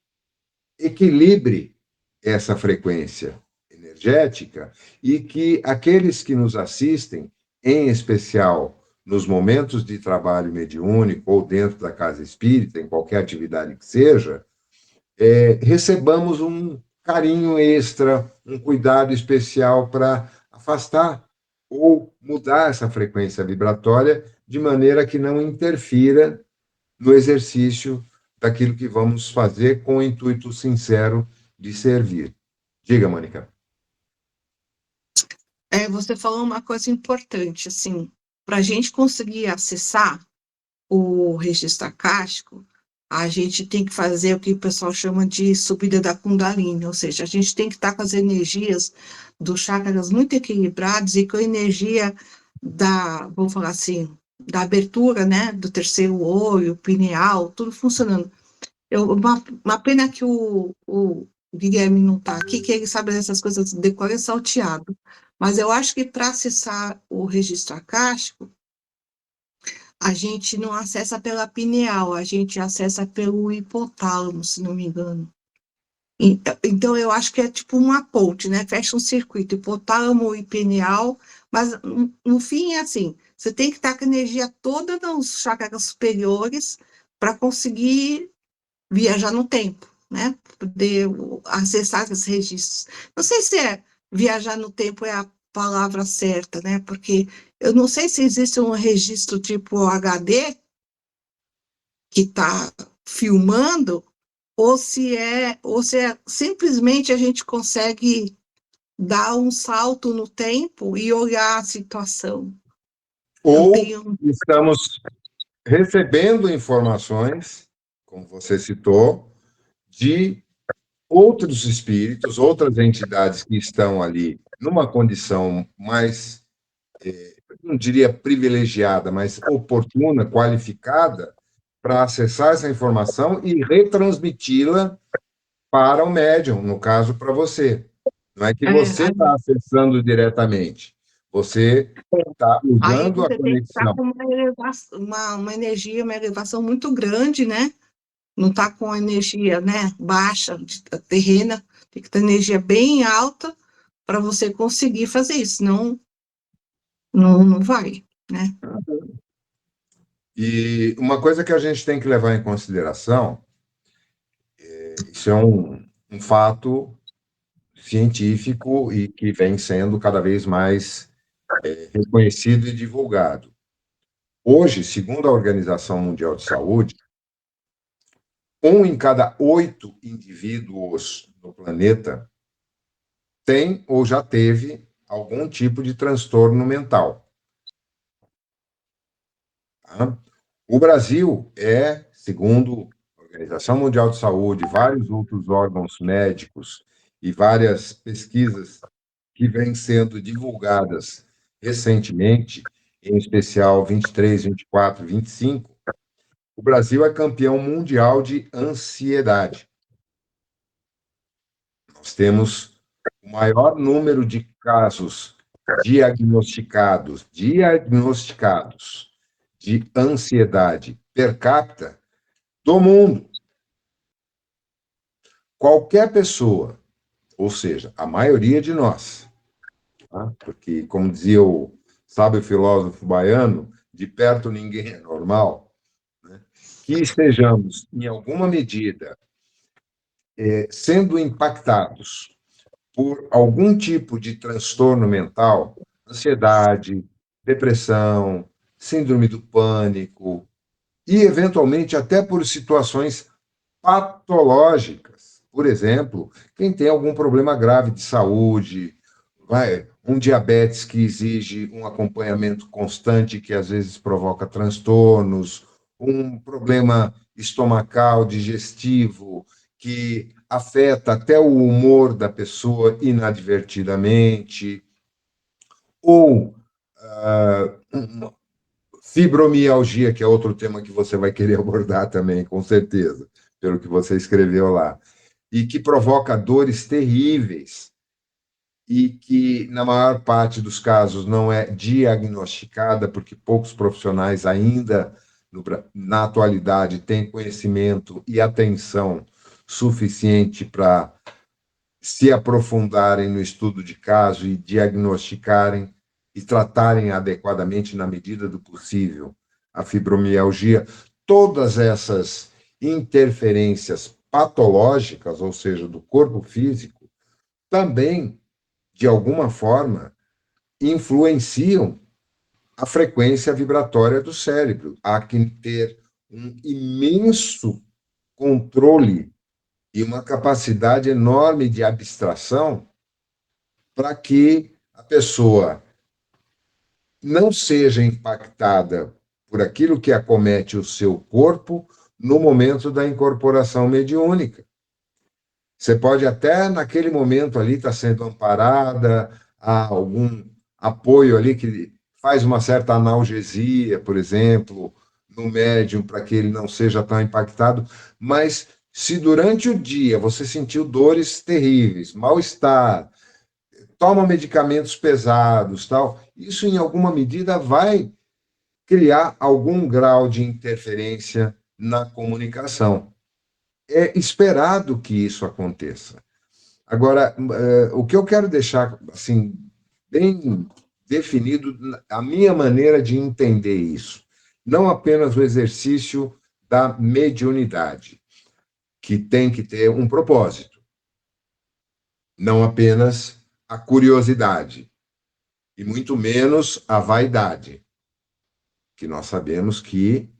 equilibre essa frequência energética e que aqueles que nos assistem, em especial nos momentos de trabalho mediúnico ou dentro da casa espírita, em qualquer atividade que seja, recebamos um carinho extra, um cuidado especial para afastar ou mudar essa frequência vibratória de maneira que não interfira no exercício daquilo que vamos fazer com o intuito sincero de servir. Diga, Mônica. Você falou uma coisa importante, assim, para a gente conseguir acessar o registro acástico, a gente tem que fazer o que o pessoal chama de subida da Kundalini, ou seja, a gente tem que estar com as energias dos chakras muito equilibrados e com a energia vamos falar assim, da abertura, né, do terceiro olho, pineal, tudo funcionando. Uma pena que o Guilherme não está aqui, que ele sabe dessas coisas de cor é salteado. Mas eu acho que para acessar o registro acástico, a gente não acessa pela pineal, a gente acessa pelo hipotálamo, se não me engano. Então, eu acho que é tipo uma ponte, né? Fecha um circuito, hipotálamo e pineal, mas no fim é assim, você tem que estar com a energia toda nos chakras superiores para conseguir viajar no tempo, né? Poder acessar esses registros. Não sei se viajar no tempo é a palavra certa, né? Porque eu não sei se existe um registro tipo HD que está filmando ou se é simplesmente a gente consegue dar um salto no tempo e olhar a situação. Ou estamos recebendo informações, como você citou, de outros espíritos, outras entidades que estão ali numa condição mais, não diria privilegiada, mas oportuna, qualificada, para acessar essa informação e retransmiti-la para o médium, no caso, para você. Não é que É, você aí, está acessando diretamente, você está aí usando a você tem que estar conexão. com uma energia, uma elevação muito grande, né? Não está com a energia, né, baixa, terrena, tem que ter energia bem alta para você conseguir fazer isso, senão não vai, né? E uma coisa que a gente tem que levar em consideração, isso é um fato científico e que vem sendo cada vez mais reconhecido e divulgado. Hoje, segundo a Organização Mundial de Saúde, 1 em cada 8 indivíduos no planeta tem ou já teve algum tipo de transtorno mental. Tá? O Brasil é, segundo a Organização Mundial de Saúde, vários outros órgãos médicos e várias pesquisas que vêm sendo divulgadas recentemente, em especial 23, 24, 25, o Brasil é campeão mundial de ansiedade. Nós temos o maior número de casos diagnosticados de ansiedade per capita do mundo. Qualquer pessoa, ou seja, a maioria de nós, tá? Porque, como dizia o sábio filósofo baiano, de perto ninguém é normal, né? Que estejamos, em alguma medida, sendo impactados por algum tipo de transtorno mental, ansiedade, depressão, síndrome do pânico, e, eventualmente, até por situações patológicas. Por exemplo, quem tem algum problema grave de saúde, um diabetes que exige um acompanhamento constante, que às vezes provoca transtornos, um problema estomacal, digestivo, que afeta até o humor da pessoa inadvertidamente, ou uma fibromialgia, que é outro tema que você vai querer abordar também, com certeza, pelo que você escreveu lá, e que provoca dores terríveis e que, na maior parte dos casos, não é diagnosticada, porque poucos profissionais ainda, na atualidade, têm conhecimento e atenção suficiente para se aprofundarem no estudo de caso e diagnosticarem e tratarem adequadamente, na medida do possível, a fibromialgia. Todas essas interferências patológicas, ou seja, do corpo físico, também, de alguma forma, influenciam a frequência vibratória do cérebro. Há que ter um imenso controle e uma capacidade enorme de abstração para que a pessoa não seja impactada por aquilo que acomete o seu corpo no momento da incorporação mediúnica. Você pode até, naquele momento ali, estar sendo amparada, há algum apoio ali que faz uma certa analgesia, por exemplo, no médium, para que ele não seja tão impactado, mas se durante o dia você sentiu dores terríveis, mal-estar, toma medicamentos pesados, tal, isso em alguma medida vai criar algum grau de interferência na comunicação. É esperado que isso aconteça. Agora, o que eu quero deixar assim bem definido, a minha maneira de entender isso, não apenas o exercício da mediunidade, que tem que ter um propósito, não apenas a curiosidade, e muito menos a vaidade, que nós sabemos que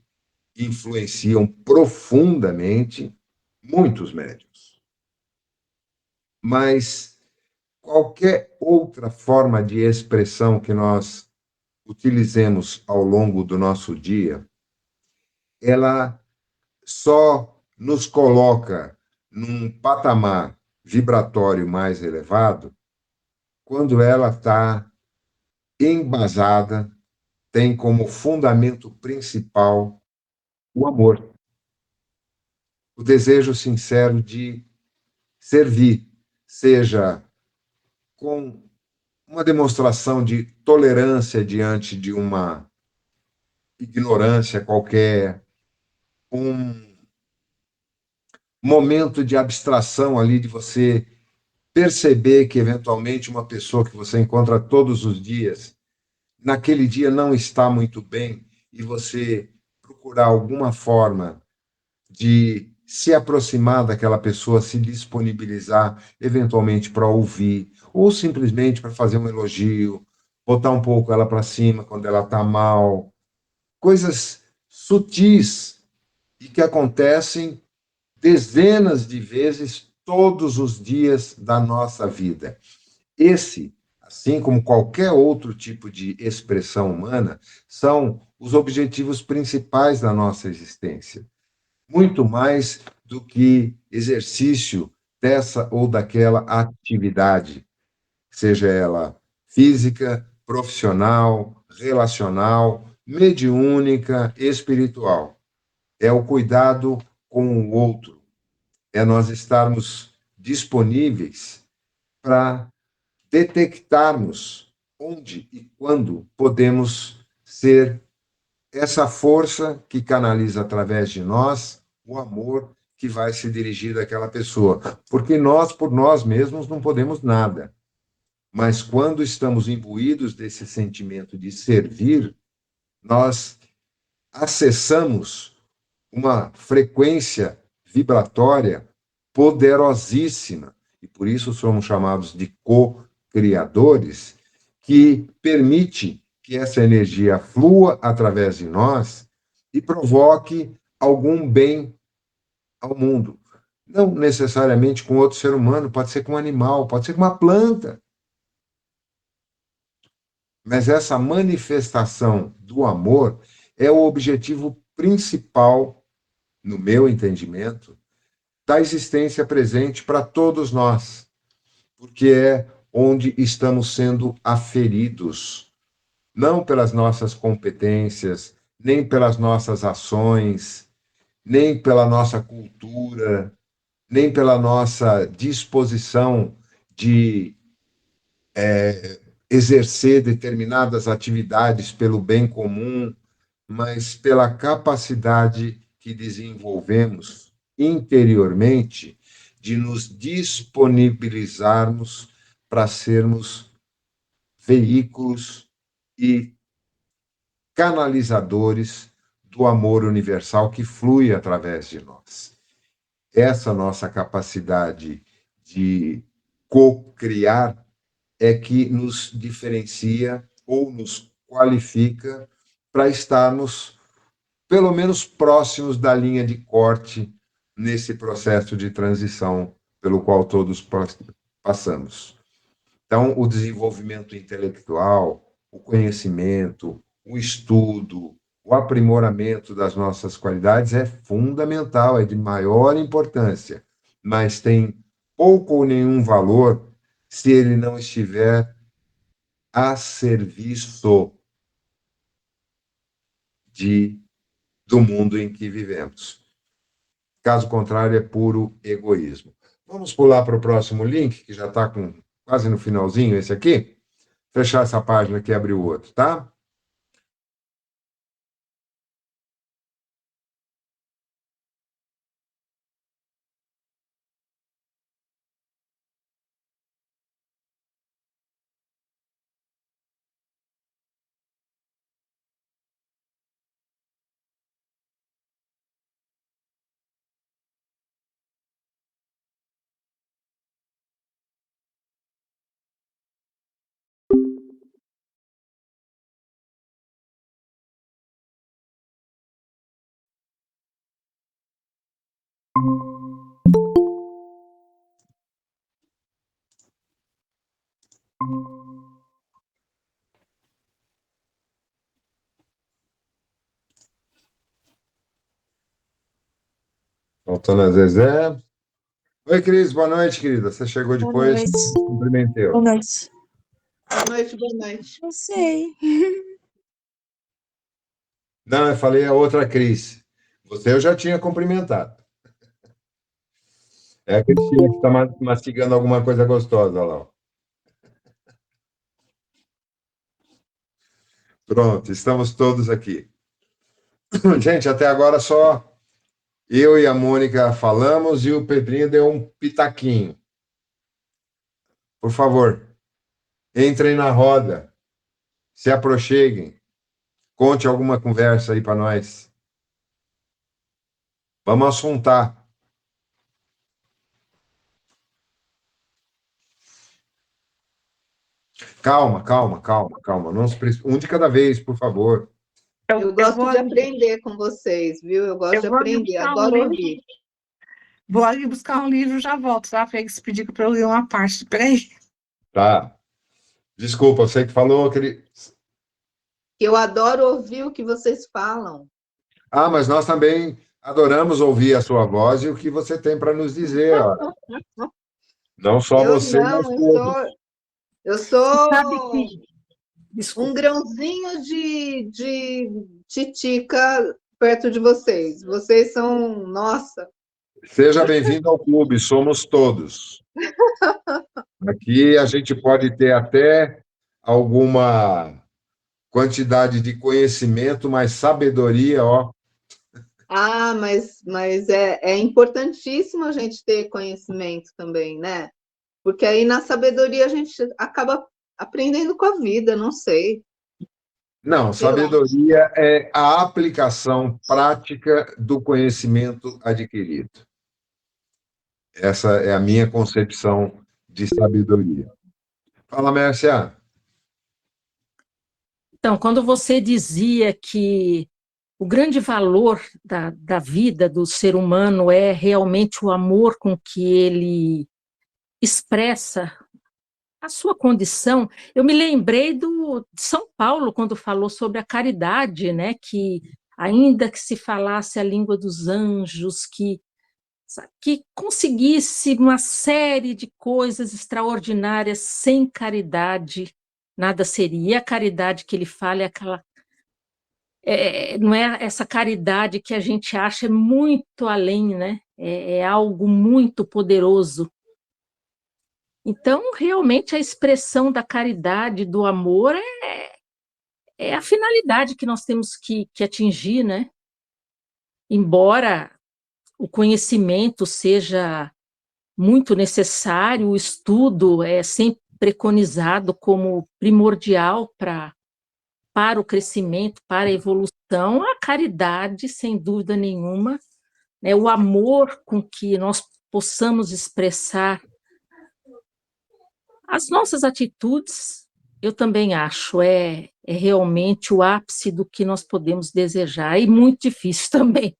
influenciam profundamente muitos médiuns. Mas qualquer outra forma de expressão que nós utilizemos ao longo do nosso dia, ela só nos coloca num patamar vibratório mais elevado quando ela está embasada, tem como fundamento principal o amor, o desejo sincero de servir, seja com uma demonstração de tolerância diante de uma ignorância qualquer, um momento de abstração ali, de você perceber que, eventualmente, uma pessoa que você encontra todos os dias, naquele dia não está muito bem, e você procurar alguma forma de se aproximar daquela pessoa, se disponibilizar, eventualmente, para ouvir, ou simplesmente para fazer um elogio, botar um pouco ela para cima quando ela está mal. Coisas sutis e que acontecem dezenas de vezes todos os dias da nossa vida. Esse, assim como qualquer outro tipo de expressão humana, são os objetivos principais da nossa existência. Muito mais do que exercício dessa ou daquela atividade, seja ela física, profissional, relacional, mediúnica, espiritual. É o cuidado com o outro, é nós estarmos disponíveis para detectarmos onde e quando podemos ser essa força que canaliza através de nós o amor que vai se dirigir àquela pessoa. Porque nós, por nós mesmos, não podemos nada. Mas quando estamos imbuídos desse sentimento de servir, nós acessamos uma frequência vibratória poderosíssima, e por isso somos chamados de co-criadores, que permite que essa energia flua através de nós e provoque algum bem ao mundo. Não necessariamente com outro ser humano, pode ser com um animal, pode ser com uma planta. Mas essa manifestação do amor é o objetivo principal, no meu entendimento, da existência presente para todos nós, porque é onde estamos sendo aferidos, não pelas nossas competências, nem pelas nossas ações, nem pela nossa cultura, nem pela nossa disposição de exercer determinadas atividades pelo bem comum, mas pela capacidade que desenvolvemos interiormente de nos disponibilizarmos para sermos veículos e canalizadores do amor universal que flui através de nós. Essa nossa capacidade de co-criar é que nos diferencia ou nos qualifica para estarmos, pelo menos, próximos da linha de corte nesse processo de transição pelo qual todos passamos. Então, o desenvolvimento intelectual, o conhecimento, o estudo, o aprimoramento das nossas qualidades é fundamental, é de maior importância, mas tem pouco ou nenhum valor se ele não estiver a serviço do mundo em que vivemos. Caso contrário, é puro egoísmo. Vamos pular para o próximo link, que já está quase no finalzinho, esse aqui. Fechar essa página aqui e abrir o outro, tá? Voltando a Zezé. Oi, Cris, boa noite, querida. Você chegou Boa depois, noite. cumprimentei. Boa noite. Boa noite, boa noite. Não sei. Não, eu falei a outra Cris. Você eu já tinha cumprimentado. É a Cristina que está mastigando alguma coisa gostosa lá. Ó. Pronto, estamos todos aqui. Gente, até agora só eu e a Mônica falamos e o Pedrinho deu um pitaquinho. Por favor, entrem na roda, se aproxeguem, conte alguma conversa aí para nós. Vamos assuntar. Calma, calma, calma, calma. Não se Um de cada vez, por favor. Eu gosto de aprender com vocês, viu? Eu gosto de aprender, adoro ouvir. Vou ali buscar um livro e já volto, tá? Félix pediu para eu ler uma parte. Peraí. Tá. Desculpa, você que falou aquele. Eu adoro ouvir o que vocês falam. Ah, mas nós também adoramos ouvir a sua voz e o que você tem para nos dizer. Ó. Não só você, mas todos. Eu sou Sabe que... um grãozinho de titica perto de vocês. Vocês são, nossa. Seja bem-vindo ao clube, somos todos. Aqui a gente pode ter até alguma quantidade de conhecimento, mas sabedoria, ó. Ah, mas é importantíssimo a gente ter conhecimento também, né? Porque aí na sabedoria a gente acaba aprendendo com a vida, não sei. Não, sabedoria é a aplicação prática do conhecimento adquirido. Essa é a minha concepção de sabedoria. Fala, Mércia. Então, quando você dizia que o grande valor da vida do ser humano é realmente o amor com que ele expressa a sua condição, eu me lembrei de São Paulo, quando falou sobre a caridade, né? Que ainda que se falasse a língua dos anjos, que conseguisse uma série de coisas extraordinárias, sem caridade, nada seria. E a caridade que ele fala é aquela... não é essa caridade que a gente acha, é muito além, né? É algo muito poderoso. Então, realmente, a expressão da caridade, do amor, é a finalidade que nós temos que atingir, né? Embora o conhecimento seja muito necessário, o estudo é sempre preconizado como primordial para o crescimento, para a evolução, a caridade, sem dúvida nenhuma, né? O amor com que nós possamos expressar as nossas atitudes, eu também acho, é realmente o ápice do que nós podemos desejar, e muito difícil também.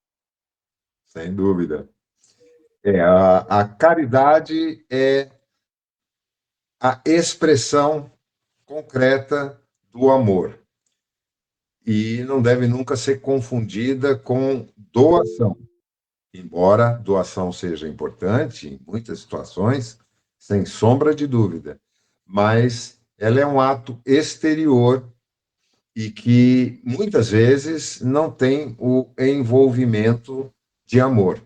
Sem dúvida. A caridade é a expressão concreta do amor. E não deve nunca ser confundida com doação. Embora doação seja importante em muitas situações, sem sombra de dúvida, mas ela é um ato exterior e que muitas vezes não tem o envolvimento de amor,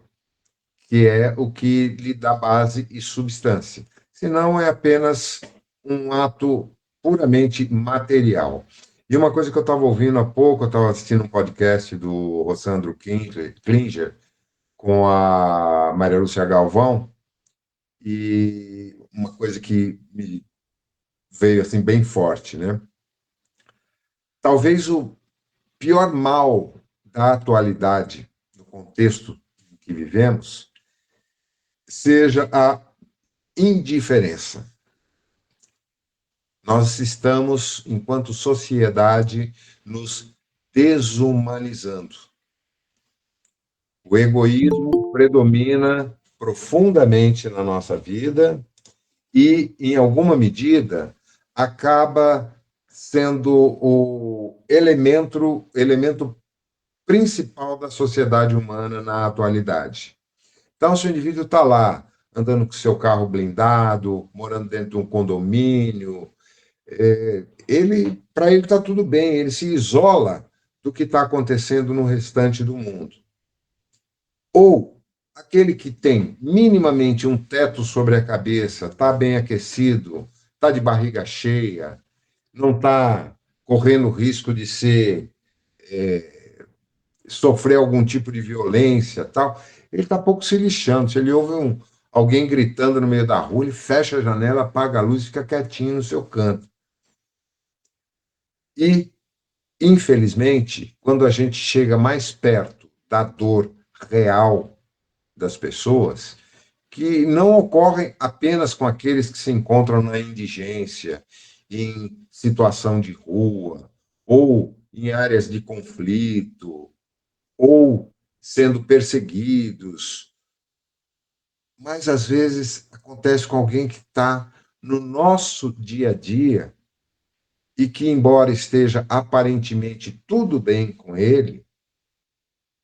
que é o que lhe dá base e substância. Senão é apenas um ato puramente material. E uma coisa que eu estava ouvindo há pouco, eu estava assistindo um podcast do Rossandro Klinger com a Maria Lúcia Galvão, e uma coisa que me veio assim bem forte, né? Talvez o pior mal da atualidade, no contexto em que vivemos, seja a indiferença. Nós estamos, enquanto sociedade, nos desumanizando. O egoísmo predomina profundamente na nossa vida e, em alguma medida, acaba sendo o elemento principal da sociedade humana na atualidade. Então, se o indivíduo está lá, andando com seu carro blindado, morando dentro de um condomínio, para ele está tudo bem, ele se isola do que está acontecendo no restante do mundo. Ou aquele que tem minimamente um teto sobre a cabeça, está bem aquecido, está de barriga cheia, não está correndo risco de sofrer algum tipo de violência, tal, ele está pouco se lixando. Se ele ouve alguém gritando no meio da rua, ele fecha a janela, apaga a luz e fica quietinho no seu canto. E, infelizmente, quando a gente chega mais perto da dor real das pessoas, que não ocorrem apenas com aqueles que se encontram na indigência, em situação de rua, ou em áreas de conflito, ou sendo perseguidos, mas às vezes acontece com alguém que está no nosso dia a dia e que, embora esteja aparentemente tudo bem com ele,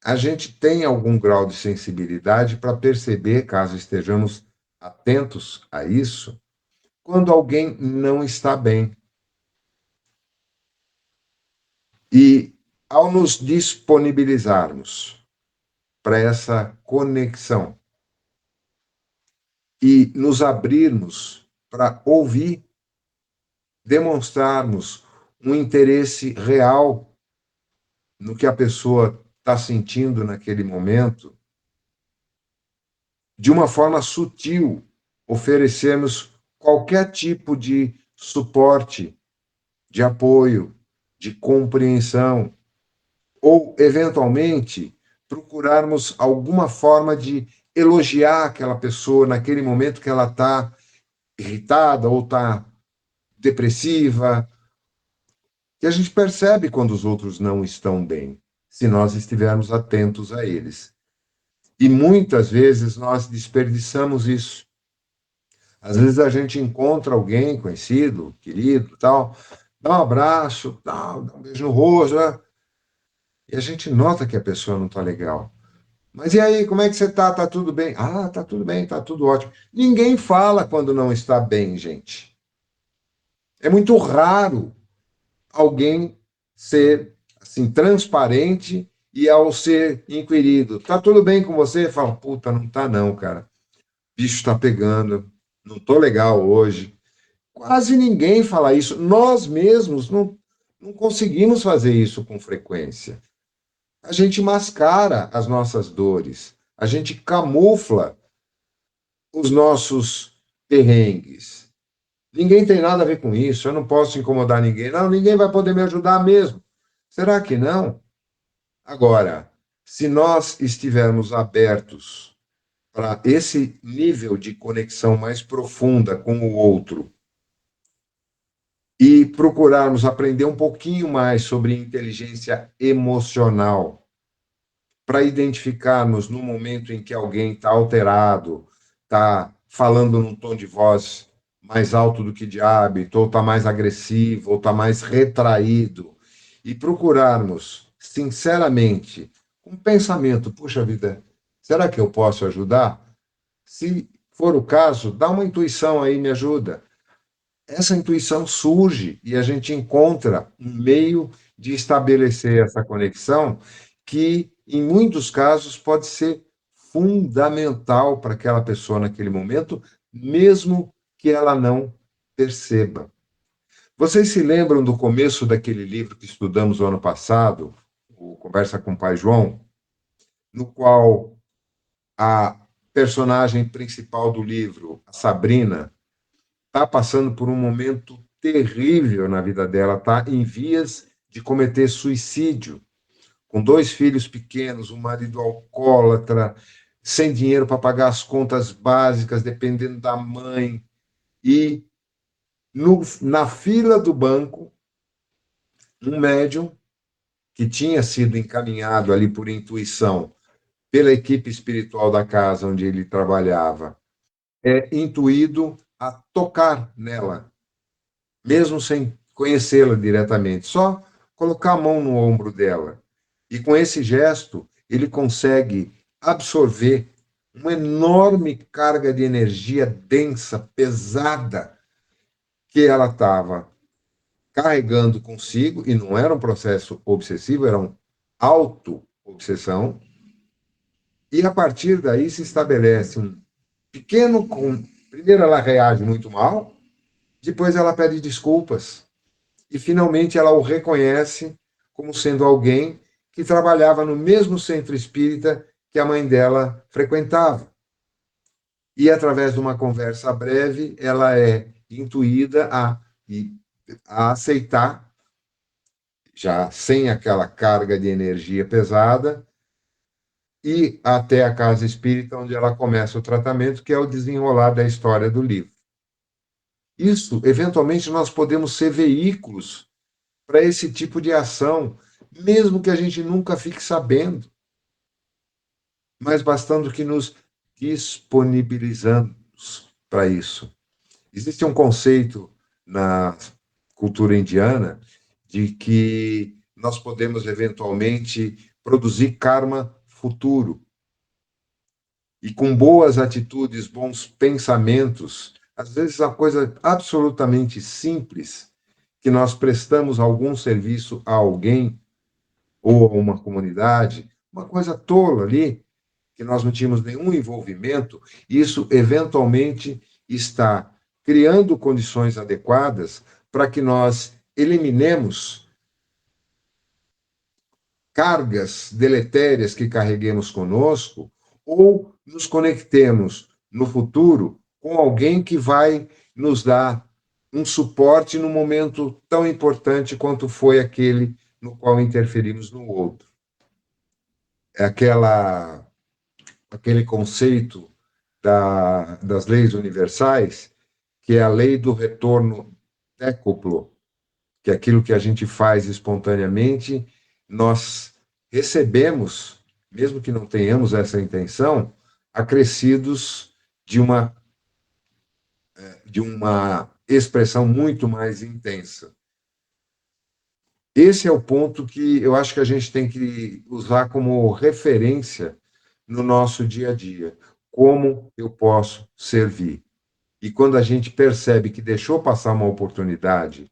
a gente tem algum grau de sensibilidade para perceber, caso estejamos atentos a isso, quando alguém não está bem. E, ao nos disponibilizarmos para essa conexão e nos abrirmos para ouvir, demonstrarmos um interesse real no que a pessoa está sentindo naquele momento, de uma forma sutil, oferecermos qualquer tipo de suporte, de apoio, de compreensão, ou, eventualmente, procurarmos alguma forma de elogiar aquela pessoa naquele momento que ela está irritada ou está depressiva, que a gente percebe quando os outros não estão bem, se nós estivermos atentos a eles. E muitas vezes nós desperdiçamos isso. Às vezes a gente encontra alguém conhecido, querido, tal, dá um abraço, tal, dá um beijo no rosto, né? E a gente nota que a pessoa não está legal. Mas e aí, como é que você está? Está tudo bem? Ah, está tudo bem, está tudo ótimo. Ninguém fala quando não está bem, gente. É muito raro alguém ser assim transparente e, ao ser inquirido, está tudo bem com você? Fala, puta, não está não, cara. Bicho está pegando, não estou legal hoje. Quase ninguém fala isso. Nós mesmos não conseguimos fazer isso com frequência. A gente mascara as nossas dores, a gente camufla os nossos perrengues. Ninguém tem nada a ver com isso, eu não posso incomodar ninguém. Não, ninguém vai poder me ajudar mesmo. Será que não? Agora, se nós estivermos abertos para esse nível de conexão mais profunda com o outro e procurarmos aprender um pouquinho mais sobre inteligência emocional, para identificarmos no momento em que alguém está alterado, está falando num tom de voz mais alto do que de hábito, ou está mais agressivo, ou está mais retraído, e procurarmos, sinceramente, um pensamento, puxa vida, será que eu posso ajudar? Se for o caso, dá uma intuição aí, me ajuda. Essa intuição surge e a gente encontra um meio de estabelecer essa conexão que, em muitos casos, pode ser fundamental para aquela pessoa naquele momento, mesmo que ela não perceba. Vocês se lembram do começo daquele livro que estudamos o ano passado, o Conversa com o Pai João, no qual a personagem principal do livro, a Sabrina, está passando por um momento terrível na vida dela, está em vias de cometer suicídio, com 2 filhos pequenos, um marido alcoólatra, sem dinheiro para pagar as contas básicas, dependendo da mãe. E na fila do banco, um médium que tinha sido encaminhado ali por intuição pela equipe espiritual da casa onde ele trabalhava, intuído a tocar nela, mesmo sem conhecê-la diretamente, só colocar a mão no ombro dela. E com esse gesto, ele consegue absorver uma enorme carga de energia densa, pesada, que ela estava carregando consigo, e não era um processo obsessivo, era uma auto-obsessão, E a partir daí se estabelece um pequeno. Primeiro ela reage muito mal, depois ela pede desculpas. E finalmente ela o reconhece como sendo alguém que trabalhava no mesmo centro espírita que a mãe dela frequentava. E através de uma conversa breve, ela é intuída a aceitar, já sem aquela carga de energia pesada, e até a casa espírita, onde ela começa o tratamento, que é o desenrolar da história do livro. Isso, eventualmente, nós podemos ser veículos para esse tipo de ação, mesmo que a gente nunca fique sabendo, mas bastando que nos disponibilizamos para isso. Existe um conceito na cultura indiana de que nós podemos eventualmente produzir karma futuro. E com boas atitudes, bons pensamentos, às vezes a coisa absolutamente simples, que nós prestamos algum serviço a alguém ou a uma comunidade, uma coisa tola ali, que nós não tínhamos nenhum envolvimento, isso eventualmente está criando condições adequadas para que nós eliminemos cargas deletérias que carreguemos conosco ou nos conectemos no futuro com alguém que vai nos dar um suporte num momento tão importante quanto foi aquele no qual interferimos no outro. É aquele conceito das leis universais, que é a lei do retorno décuplo, que é aquilo que a gente faz espontaneamente, nós recebemos, mesmo que não tenhamos essa intenção, acrescidos de uma expressão muito mais intensa. Esse é o ponto que eu acho que a gente tem que usar como referência no nosso dia a dia. Como eu posso servir? E quando a gente percebe que deixou passar uma oportunidade,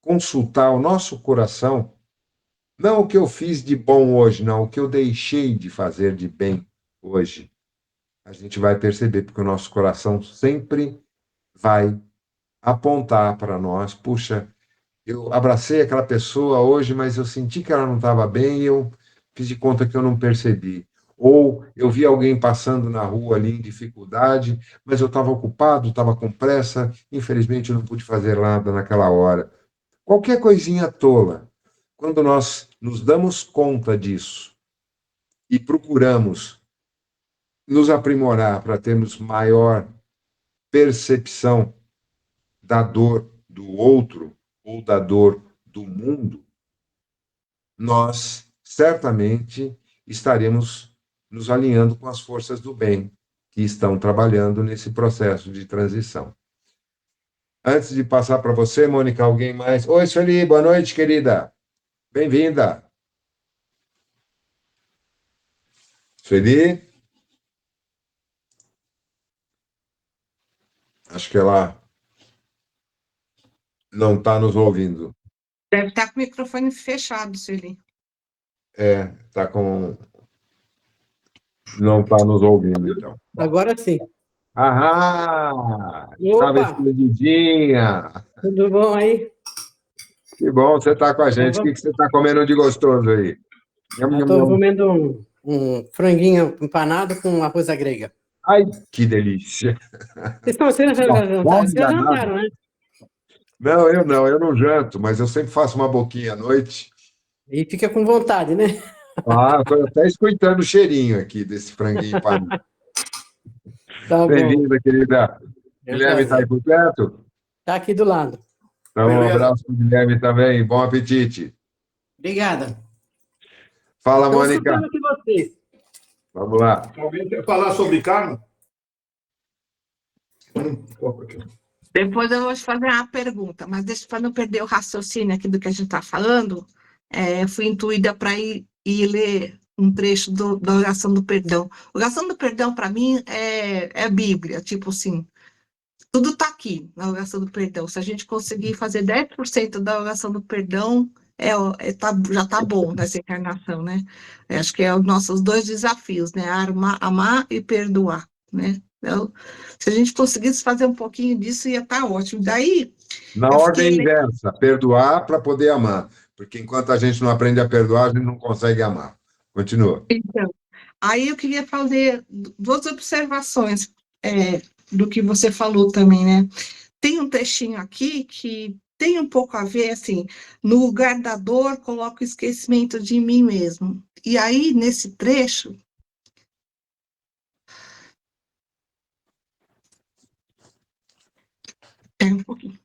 consultar o nosso coração, não o que eu fiz de bom hoje, não, o que eu deixei de fazer de bem hoje, a gente vai perceber, porque o nosso coração sempre vai apontar para nós, puxa, eu abracei aquela pessoa hoje, mas eu senti que ela não estava bem e eu fiz de conta que eu não percebi. Ou eu vi alguém passando na rua ali em dificuldade, mas eu estava ocupado, estava com pressa, infelizmente eu não pude fazer nada naquela hora. Qualquer coisinha tola. Quando nós nos damos conta disso e procuramos nos aprimorar para termos maior percepção da dor do outro ou da dor do mundo, nós certamente estaremos nos alinhando com as forças do bem que estão trabalhando nesse processo de transição. Antes de passar para você, Mônica, alguém mais? Oi, Sueli, boa noite, querida. Bem-vinda. Sueli? Acho que ela não está nos ouvindo. Deve estar com o microfone fechado, Sueli. Está com... Não está nos ouvindo, então. Agora sim. Ahá! Estava Opa, escondidinha. tudo bom aí? Que bom você estar com a gente. O que você está comendo de gostoso aí? Estou comendo um franguinho empanado com arroz à grega. Ai, que delícia! Vocês já jantaram? Vocês já jantaram, né? Não, eu não janto, mas eu sempre faço uma boquinha à noite. E fica com vontade, né? Estou até escutando o cheirinho aqui desse franguinho empanado. Tá Bem-vinda, querida. Guilherme está aí por perto? Está aqui do lado. Então, um abraço para o Guilherme também. Bom apetite. Obrigada. Fala, Estou Mônica. escutando aqui vocês. Vamos lá. Alguém quer falar sobre karma? Depois eu vou te fazer uma pergunta, mas deixa para não perder o raciocínio aqui do que a gente está falando, fui intuída para ir ler um trecho da oração do perdão. A oração do perdão, para mim, é a Bíblia, tipo assim, tudo está aqui na oração do perdão. Se a gente conseguir fazer 10% da oração do perdão, já tá bom nessa encarnação, né? Eu acho que é os nossos dois desafios, né? Amar e perdoar, né? Então, se a gente conseguisse fazer um pouquinho disso, ia estar ótimo. Daí, Na eu ordem fiquei. inversa, perdoar para poder amar. Porque enquanto a gente não aprende a perdoar, a gente não consegue amar. Continua. Então, aí eu queria fazer duas observações do que você falou também, né? Tem um trechinho aqui que tem um pouco a ver, assim, no lugar da dor, coloco o esquecimento de mim mesmo. E aí, nesse trecho, um pouquinho.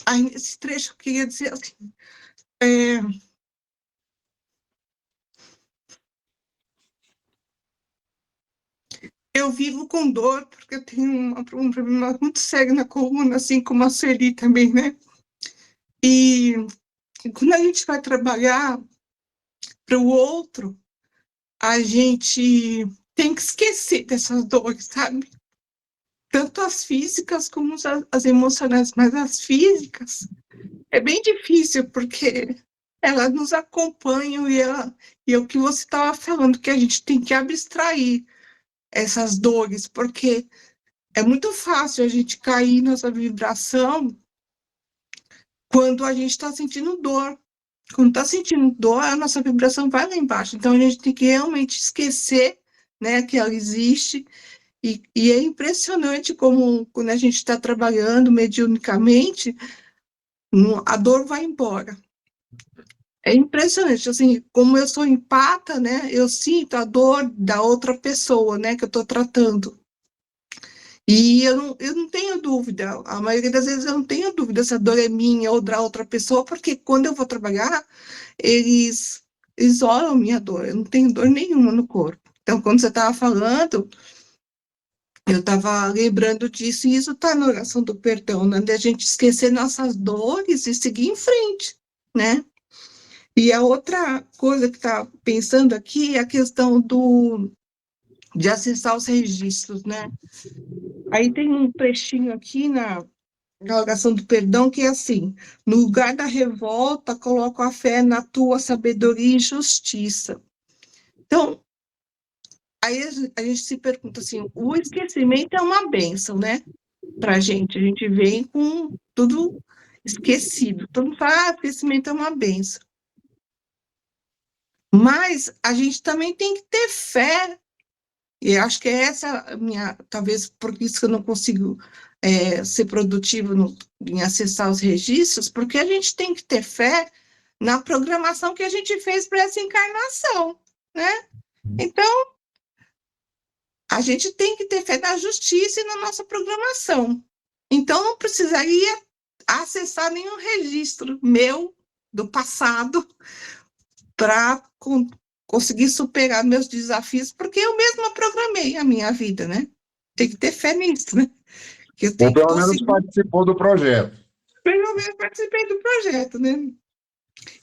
Aí, nesse trecho, eu queria dizer assim, eu vivo com dor, porque eu tenho um problema muito sério na coluna, assim como a Sueli também, né? E quando a gente vai trabalhar para o outro, a gente tem que esquecer dessas dores, sabe? Tanto as físicas como as emocionais, mas as físicas é bem difícil, porque elas nos acompanham e é o que você estava falando, que a gente tem que abstrair essas dores, porque é muito fácil a gente cair nessa vibração quando a gente está sentindo dor. Quando está sentindo dor, a nossa vibração vai lá embaixo. Então, a gente tem que realmente esquecer, né, que ela existe. E é impressionante como, quando a gente está trabalhando mediunicamente, a dor vai embora. É impressionante, assim, como eu sou empata, né, eu sinto a dor da outra pessoa, né, que eu estou tratando. E eu não tenho dúvida, a maioria das vezes eu não tenho dúvida se a dor é minha ou da outra pessoa, porque quando eu vou trabalhar, eles isolam minha dor, eu não tenho dor nenhuma no corpo. Então, quando você estava falando, eu estava lembrando disso, e isso está na oração do perdão, né? De a gente esquecer nossas dores e seguir em frente, né? E a outra coisa que está pensando aqui é a questão de acessar os registros, né? Aí tem um trechinho aqui na oração do perdão que é assim: no lugar da revolta, coloco a fé na tua sabedoria e justiça. Então, aí a gente se pergunta assim: o esquecimento é uma bênção, né? Para a gente vem com tudo esquecido. Todo mundo fala, esquecimento é uma benção. Mas a gente também tem que ter fé, e acho que é essa a minha, talvez por isso que eu não consigo ser produtivo em acessar os registros, porque a gente tem que ter fé na programação que a gente fez para essa encarnação, né? Então, a gente tem que ter fé na justiça e na nossa programação. Então, não precisaria acessar nenhum registro meu do passado para conseguir superar meus desafios, porque eu mesma programei a minha vida, né? Tem que ter fé nisso, né? Que eu Ou tenho que pelo menos conseguir. participou do projeto. Pelo menos participei do projeto, né?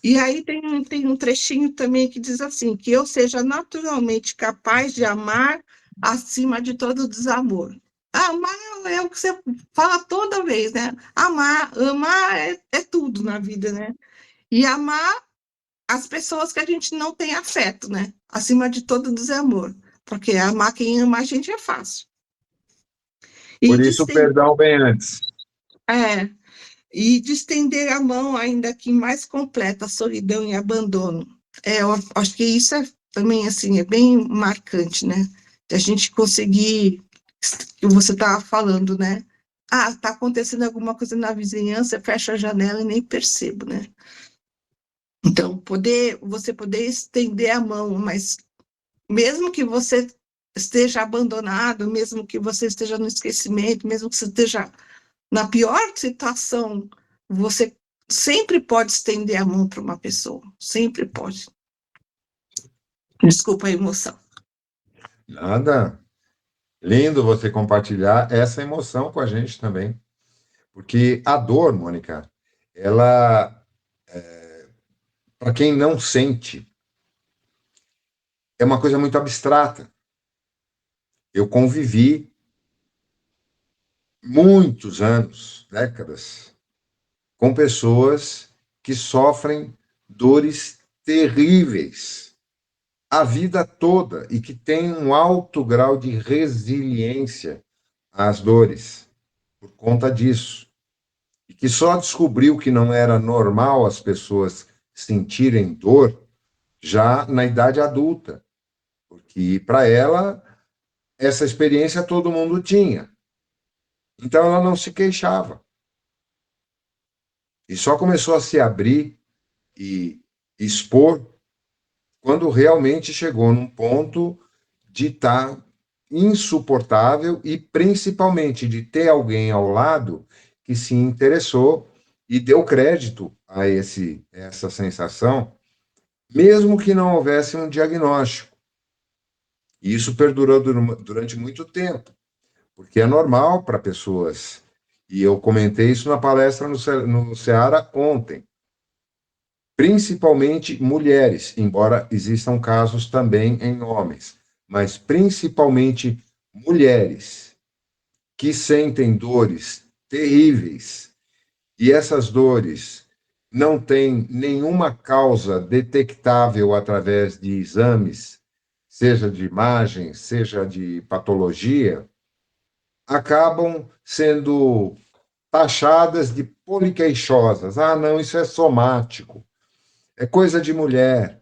E aí tem um trechinho também que diz assim, que eu seja naturalmente capaz de amar acima de todo desamor. Amar é o que você fala toda vez, né? Amar é tudo na vida, né? E amar as pessoas que a gente não tem afeto, né? Acima de todo desamor. Porque amar quem ama a gente é fácil. E Por de isso o estender, perdão vem antes. e de estender a mão ainda que mais completa, solidão e abandono. Eu acho que isso é também, assim, é bem marcante, né? De a gente conseguir, que você estava falando, né? Ah, está acontecendo alguma coisa na vizinhança, fecha a janela e nem percebo, né? Então, você poder estender a mão, mas mesmo que você esteja abandonado, mesmo que você esteja no esquecimento, mesmo que você esteja na pior situação, você sempre pode estender a mão para uma pessoa, sempre pode. Desculpa a emoção. Nada. Lindo você compartilhar essa emoção com a gente também. Porque a dor, Mônica, ela, para quem não sente, é uma coisa muito abstrata. Eu convivi muitos anos, décadas, com pessoas que sofrem dores terríveis a vida toda e que têm um alto grau de resiliência às dores por conta disso. E que só descobriu que não era normal as pessoas sentirem dor já na idade adulta, porque para ela essa experiência todo mundo tinha. Então ela não se queixava. E só começou a se abrir e expor quando realmente chegou num ponto de estar insuportável e principalmente de ter alguém ao lado que se interessou e deu crédito a essa sensação, mesmo que não houvesse um diagnóstico. E isso perdurou durante muito tempo, porque é normal para pessoas, e eu comentei isso na palestra no Seara ontem, principalmente mulheres, embora existam casos também em homens, mas principalmente mulheres que sentem dores terríveis e essas dores não têm nenhuma causa detectável através de exames, seja de imagem, seja de patologia, acabam sendo taxadas de poliqueixosas. Ah, não, isso é somático. É coisa de mulher.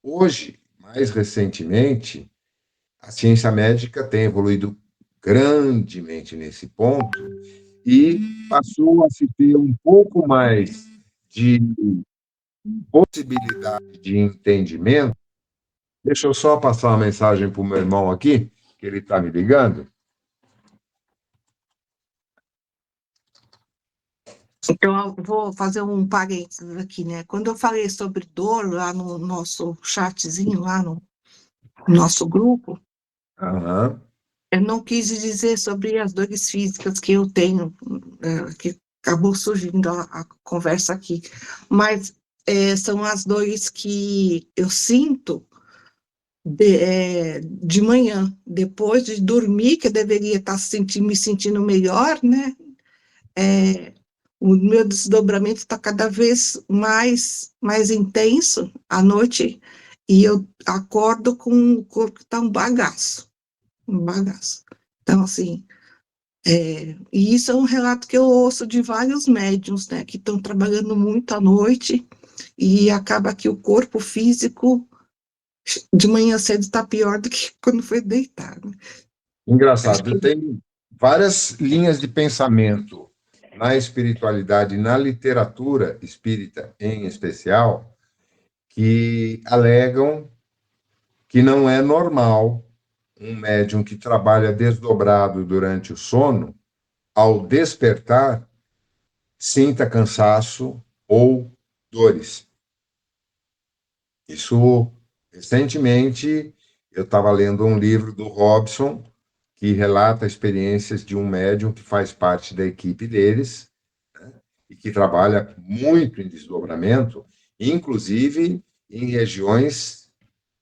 Hoje, mais recentemente, a ciência médica tem evoluído grandemente nesse ponto e passou a se ter um pouco mais de possibilidade de entendimento. Deixa eu só passar uma mensagem para o meu irmão aqui, que ele está me ligando. Eu vou fazer um parênteses aqui, né? Quando eu falei sobre dor lá no nosso chatzinho, lá no nosso grupo, Aham. eu não quis dizer sobre as dores físicas que eu tenho, que acabou surgindo a conversa aqui, mas são as dores que eu sinto de manhã, depois de dormir, que eu deveria estar me sentindo melhor, né? O meu desdobramento está cada vez mais intenso à noite, e eu acordo com o corpo que está um bagaço, um bagaço. Então, assim, e isso é um relato que eu ouço de vários médiuns, né, que estão trabalhando muito à noite, e acaba que o corpo físico de manhã cedo está pior do que quando foi deitado. Engraçado, tem várias linhas de pensamento na espiritualidade, na literatura espírita em especial, que alegam que não é normal um médium que trabalha desdobrado durante o sono, ao despertar, sinta cansaço ou dores. Isso, recentemente, eu estava lendo um livro do Robson, que relata experiências de um médium que faz parte da equipe deles, né, e que trabalha muito em desdobramento, inclusive em regiões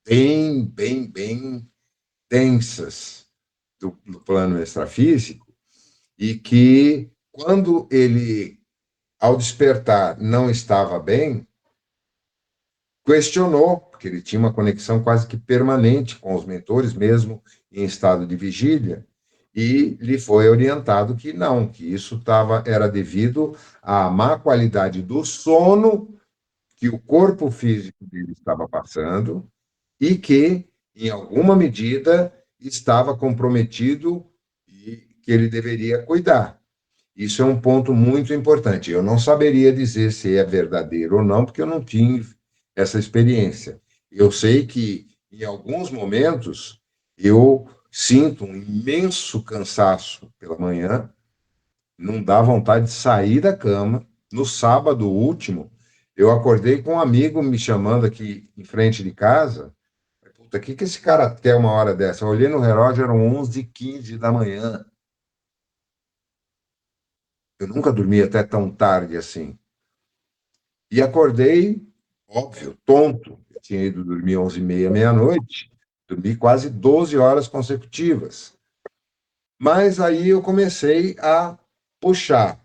bem densas do plano extrafísico, e que, quando ele, ao despertar, não estava bem, questionou, porque ele tinha uma conexão quase que permanente com os mentores, mesmo em estado de vigília, e lhe foi orientado que não, que isso era devido à má qualidade do sono que o corpo físico dele estava passando e que, em alguma medida, estava comprometido e que ele deveria cuidar. Isso é um ponto muito importante. Eu não saberia dizer se é verdadeiro ou não, porque eu não tive essa experiência. Eu sei que, em alguns momentos, eu sinto um imenso cansaço pela manhã, não dá vontade de sair da cama. No sábado último, eu acordei com um amigo me chamando aqui em frente de casa. Puta, o que esse cara quer uma hora dessa? Eu olhei no relógio, eram 11h15 da manhã. Eu nunca dormi até tão tarde assim. E acordei, óbvio, tonto. Eu tinha ido dormir 11h30, meia-noite. Dormi quase 12 horas consecutivas. Mas aí eu comecei a puxar.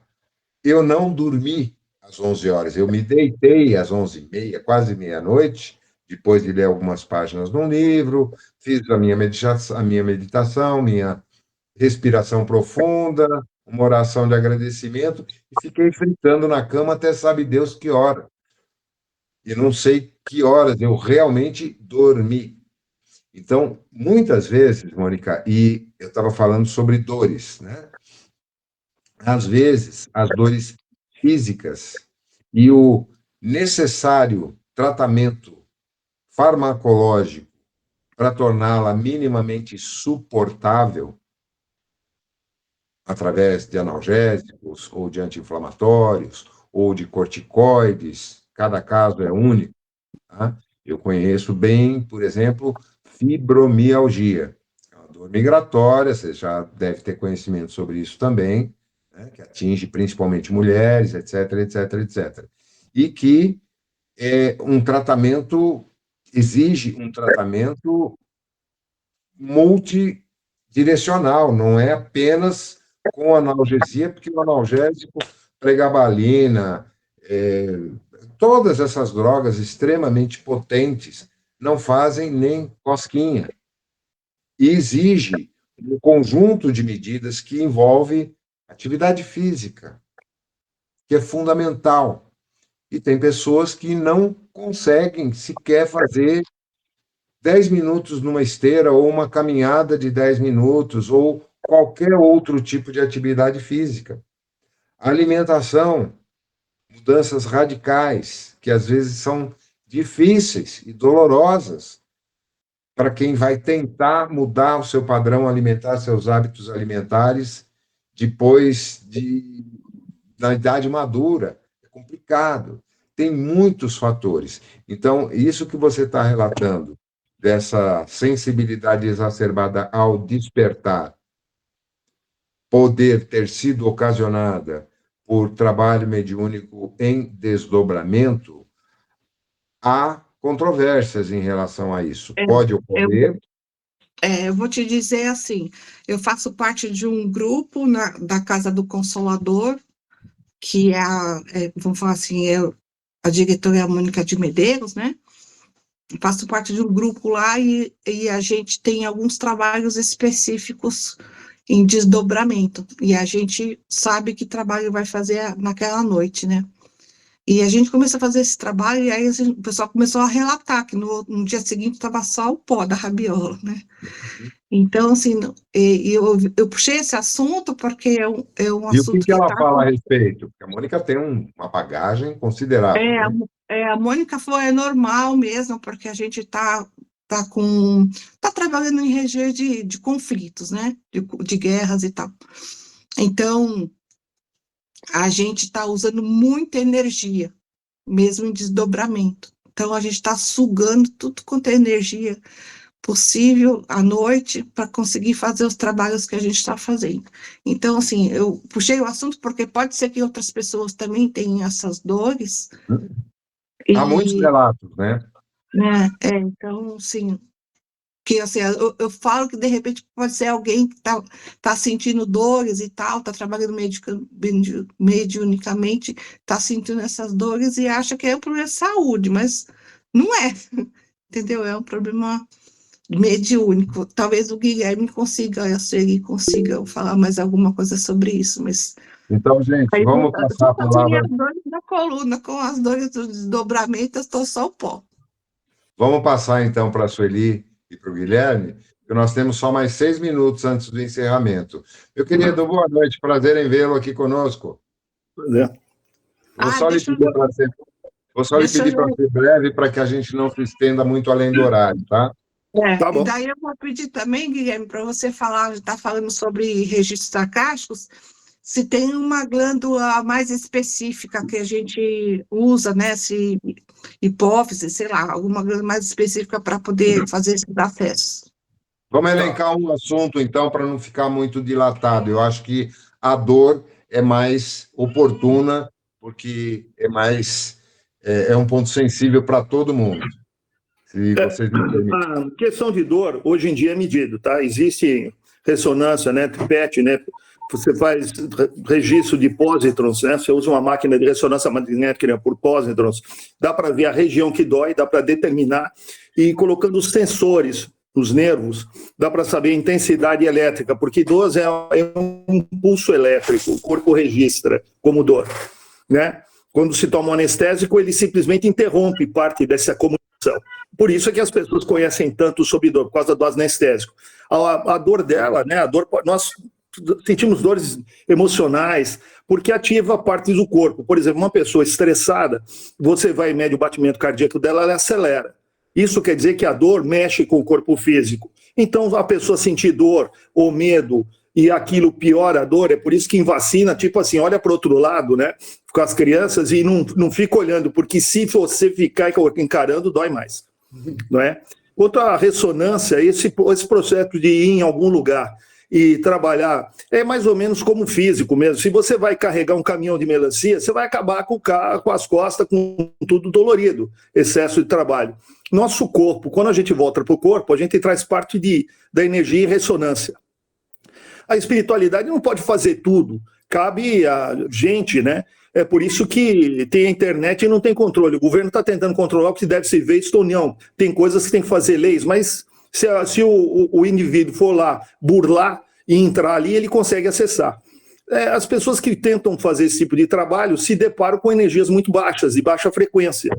Eu não dormi às 11 horas, eu me deitei às 11h30, quase meia-noite, depois de ler algumas páginas de um livro, fiz a minha meditação, minha respiração profunda, uma oração de agradecimento, e fiquei fritando na cama até sabe Deus que hora. E não sei que horas eu realmente dormi. Então, muitas vezes, Mônica, e eu estava falando sobre dores, né? Às vezes, as dores físicas e o necessário tratamento farmacológico para torná-la minimamente suportável, através de analgésicos ou de anti-inflamatórios ou de corticoides, cada caso é único. Tá? Eu conheço bem, por exemplo, fibromialgia, é uma dor migratória, você já deve ter conhecimento sobre isso também, né, que atinge principalmente mulheres, etc, etc, etc. E que exige um tratamento multidirecional, não é apenas com analgesia, porque o analgésico, pregabalina, todas essas drogas extremamente potentes não fazem nem cosquinha. E exige um conjunto de medidas que envolve atividade física, que é fundamental. E tem pessoas que não conseguem sequer fazer 10 minutos numa esteira ou uma caminhada de 10 minutos ou qualquer outro tipo de atividade física. A alimentação, mudanças radicais, que às vezes são difíceis e dolorosas para quem vai tentar mudar o seu padrão alimentar, seus hábitos alimentares, depois da idade madura. É complicado. Tem muitos fatores. Então, isso que você está relatando, dessa sensibilidade exacerbada ao despertar, poder ter sido ocasionada por trabalho mediúnico em desdobramento, há controvérsias em relação a isso. Pode ocorrer. Eu vou te dizer assim, eu faço parte de um grupo da Casa do Consolador, que vamos falar assim, a diretora é a Mônica de Medeiros, né? Faço parte de um grupo lá e a gente tem alguns trabalhos específicos em desdobramento, e a gente sabe que trabalho vai fazer naquela noite, né? E a gente começou a fazer esse trabalho, e aí o pessoal começou a relatar que no dia seguinte estava só o pó da rabiola, né? Então, assim, eu puxei esse assunto porque é um E o assunto que ela tá... fala a respeito? Porque a Mônica tem uma bagagem considerável. Né? A Mônica falou, é normal mesmo, porque a gente tá trabalhando em regiões de conflitos, né? De guerras e tal. Então, a gente está usando muita energia, mesmo em desdobramento. Então, a gente está sugando tudo quanto é energia possível à noite para conseguir fazer os trabalhos que a gente está fazendo. Então, assim, eu puxei o assunto porque pode ser que outras pessoas também tenham essas dores. Há muitos relatos, né? Então, assim, que assim, eu falo que de repente pode ser alguém que tá sentindo dores e tal, está trabalhando mediunicamente, está sentindo essas dores e acha que é um problema de saúde, mas não é, entendeu? É um problema mediúnico. Talvez o Guilherme consiga falar mais alguma coisa sobre isso, mas... Então, gente, vamos passar a palavra... As dores da coluna, com as dores do desdobramento, eu estou só o pó. Vamos passar, então, para a Sueli e para o Guilherme, porque nós temos só mais 6 minutos antes do encerramento. Meu querido, boa noite, prazer em vê-lo aqui conosco. Pois é. Vou só lhe pedir para ser breve, para que a gente não se estenda muito além do horário, tá? Tá bom. E daí eu vou pedir também, Guilherme, para você está falando sobre registros acásticos, se tem uma glândula mais específica que a gente usa, né, se hipófise, sei lá, alguma glândula mais específica para poder fazer esses acessos. Vamos elencar um assunto, então, para não ficar muito dilatado. Eu acho que a dor é mais oportuna, porque é um ponto sensível para todo mundo. Se vocês me permitem. A questão de dor, hoje em dia, é medido, tá? Existe ressonância, né, PET, né, você faz registro de pósitrons, né, você usa uma máquina de ressonância magnética por pósitrons, dá para ver a região que dói, dá para determinar, e colocando os sensores nos nervos, dá para saber a intensidade elétrica, porque dor é um impulso elétrico, o corpo registra como dor, né? Quando se toma um anestésico, ele simplesmente interrompe parte dessa comunicação. Por isso é que as pessoas conhecem tanto sobre dor, por causa do anestésico. A dor dela, né? Nós sentimos dores emocionais, porque ativa partes do corpo. Por exemplo, uma pessoa estressada, você vai e mede o batimento cardíaco dela, ela acelera. Isso quer dizer que a dor mexe com o corpo físico. Então, a pessoa sentir dor ou medo e aquilo piora a dor, é por isso que em vacina, tipo assim, olha para o outro lado, né, com as crianças e não fica olhando, porque se você ficar encarando, dói mais, não é? Quanto à ressonância, esse processo de ir em algum lugar e trabalhar é mais ou menos como físico mesmo. Se você vai carregar um caminhão de melancia, você vai acabar com as costas, com tudo dolorido, excesso de trabalho. Nosso corpo, quando a gente volta para o corpo, a gente traz parte da energia e ressonância. A espiritualidade não pode fazer tudo, cabe a gente, né? É por isso que tem a internet e não tem controle. O governo está tentando controlar o que deve se ver, isto ou não. Tem coisas que tem que fazer leis, mas se o indivíduo for lá burlar e entrar ali, ele consegue acessar. As pessoas que tentam fazer esse tipo de trabalho se deparam com energias muito baixas, de baixa frequência.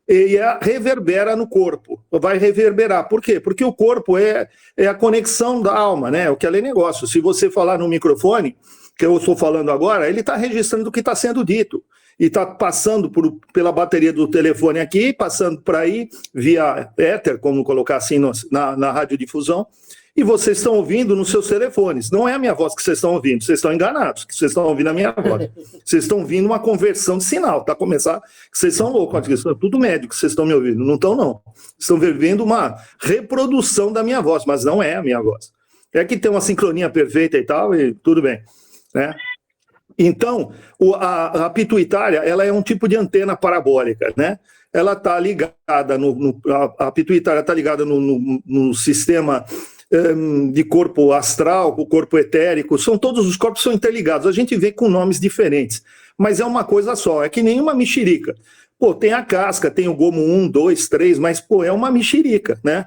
E reverbera no corpo, vai reverberar. Por quê? Porque o corpo é a conexão da alma, né? O que é negócio. Se você falar no microfone, que eu estou falando agora, ele está registrando o que está sendo dito. E está passando pela bateria do telefone aqui, passando por aí, via éter, como colocar assim na radiodifusão, e vocês estão ouvindo nos seus telefones. Não é a minha voz que vocês estão ouvindo, vocês estão enganados, que vocês estão ouvindo a minha voz. Vocês estão ouvindo uma conversão de sinal, tá? Começar, vocês são loucos, é tudo médico que vocês estão me ouvindo, não estão não. Estão vivendo uma reprodução da minha voz, mas não é a minha voz. É que tem uma sincronia perfeita e tal, e tudo bem, né? Então, a pituitária, ela é um tipo de antena parabólica, né? Ela está ligada, a pituitária está ligada no sistema de corpo astral, o corpo etérico, todos os corpos são interligados, a gente vê com nomes diferentes, mas é uma coisa só, é que nem uma mexerica. Pô, tem a casca, tem o gomo 1, 2, 3, mas, pô, é uma mexerica, né?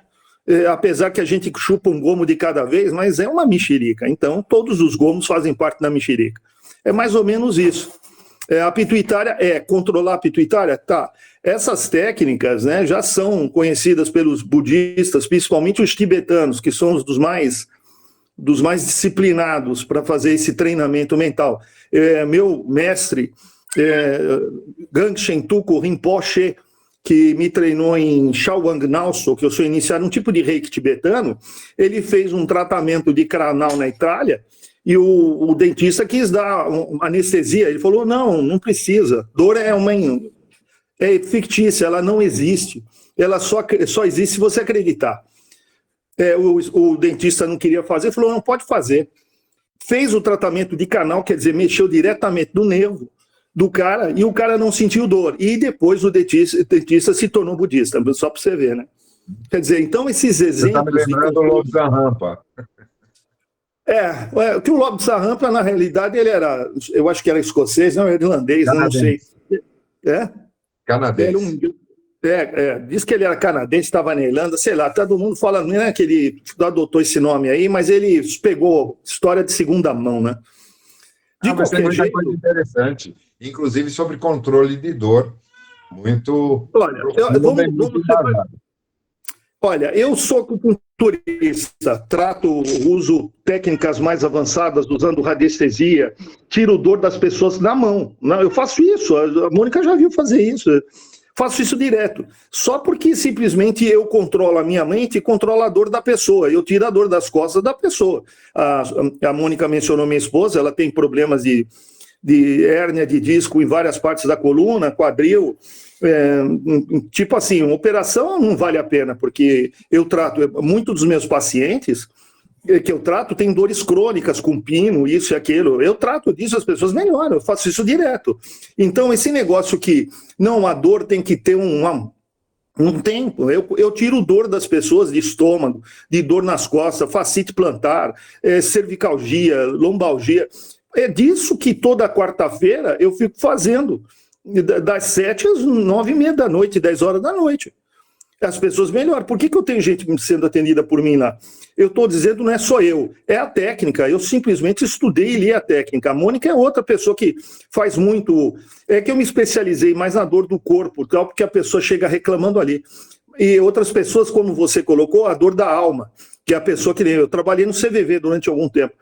Apesar que a gente chupa um gomo de cada vez, mas é uma mexerica, então todos os gomos fazem parte da mexerica. É mais ou menos isso. A pituitária controlar a pituitária? Tá. Essas técnicas, né, já são conhecidas pelos budistas, principalmente os tibetanos, que são os dos mais disciplinados para fazer esse treinamento mental. Meu mestre, Gangshen Tuku Rinpoche, que me treinou em Shawang Nalso, que eu sou iniciado um tipo de reiki tibetano, ele fez um tratamento de cranal na Itália, e o dentista quis dar uma anestesia. Ele falou, não precisa. Dor é fictícia, ela não existe. Ela só existe se você acreditar. O dentista não queria fazer, falou, não, pode fazer. Fez o tratamento de canal, quer dizer, mexeu diretamente no nervo do cara, e o cara não sentiu dor. E depois o dentista se tornou budista, só para você ver, né? Quer dizer, então esses exemplos... Você está me lembrando do Lobsang Rampa. Que o Lobsang Rampa, na realidade, ele era, eu acho que era escocês, não, irlandês, canadense. Não sei. Canadense. Diz que ele era canadense, estava na Irlanda, sei lá, todo mundo fala, não é que ele adotou esse nome aí, mas ele pegou história de segunda mão, né? De mas tem qualquer muita jeito... coisa interessante, inclusive sobre controle de dor, muito... Olha, Olha, eu sou acupunturista, uso técnicas mais avançadas, usando radiestesia, tiro dor das pessoas na mão. Eu faço isso, a Mônica já viu fazer isso. Faço isso direto. Só porque simplesmente eu controlo a minha mente e controlo a dor da pessoa. Eu tiro a dor das costas da pessoa. A Mônica mencionou minha esposa, ela tem problemas de hérnia de disco em várias partes da coluna, quadril. Tipo assim, uma operação não vale a pena, porque eu trato, muitos dos meus pacientes que eu trato tem dores crônicas com pino, isso e aquilo, eu trato disso, as pessoas melhoram, eu faço isso direto. Então esse negócio que não, a dor tem que ter Não tem. Eu tiro dor das pessoas de estômago, de dor nas costas, fascite plantar, cervicalgia, lombalgia. É disso que toda quarta-feira eu fico fazendo, das 7 às 9h30 da noite, 10 horas da noite. As pessoas melhoram. Por que eu tenho gente sendo atendida por mim lá? Eu estou dizendo, não é só eu, é a técnica. Eu simplesmente estudei e li a técnica. A Mônica é outra pessoa que faz muito... É que eu me especializei mais na dor do corpo, tal, porque a pessoa chega reclamando ali. E outras pessoas, como você colocou, a dor da alma, que é a pessoa que... Eu trabalhei no CVV durante algum tempo.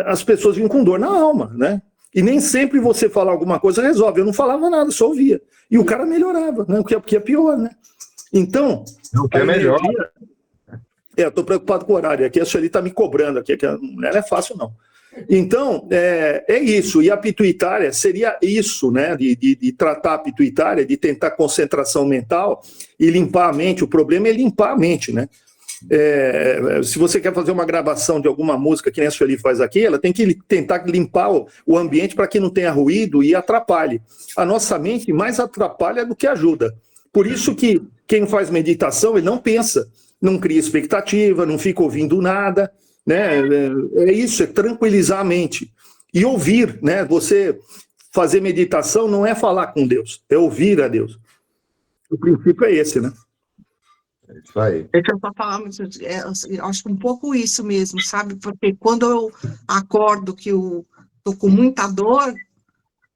As pessoas vinham com dor na alma, né? E nem sempre você falar alguma coisa resolve. Eu não falava nada, só ouvia. E o cara melhorava, né? O que é pior, né? Então... O que é melhor. Eu estou preocupado com o horário aqui, a Sueli está me cobrando aqui, que não é fácil, não. Então, é isso, e a pituitária seria isso, né, de tratar a pituitária, de tentar concentração mental e limpar a mente. O problema é limpar a mente, né? Se você quer fazer uma gravação de alguma música, que nem a Sueli faz aqui, ela tem que tentar limpar o ambiente para que não tenha ruído e atrapalhe. A nossa mente mais atrapalha do que ajuda. Por isso que quem faz meditação, ele não pensa, não cria expectativa, não fica ouvindo nada, né? É isso, é tranquilizar a mente. E ouvir, né? Você fazer meditação não é falar com Deus, é ouvir a Deus. O princípio é esse, né? É isso aí. Deixa eu só falar, mas eu acho um pouco isso mesmo, sabe? Porque quando eu acordo que eu tô com muita dor,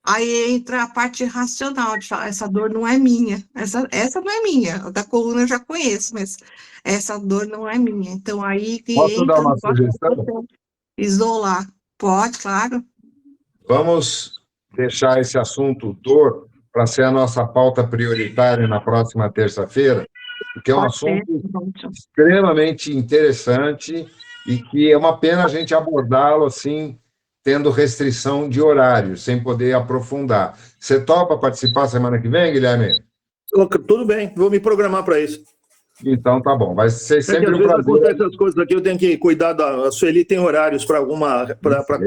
aí entra a parte racional de falar, essa dor não é minha, essa não é minha, a da coluna eu já conheço, mas essa dor não é minha. Então aí que Posso dar entra uma sugestão? isolar. Pode, claro. Vamos deixar esse assunto dor para ser a nossa pauta prioritária na próxima terça-feira, porque é um Pode ser. assunto extremamente interessante e que é uma pena a gente abordá-lo assim, tendo restrição de horário, sem poder aprofundar. Você topa participar semana que vem, Guilherme? Tudo bem, vou me programar para isso. Então tá bom, vai ser sempre às um vezes prazer. acontecem essas coisas aqui, eu tenho que cuidar a Sueli tem horários para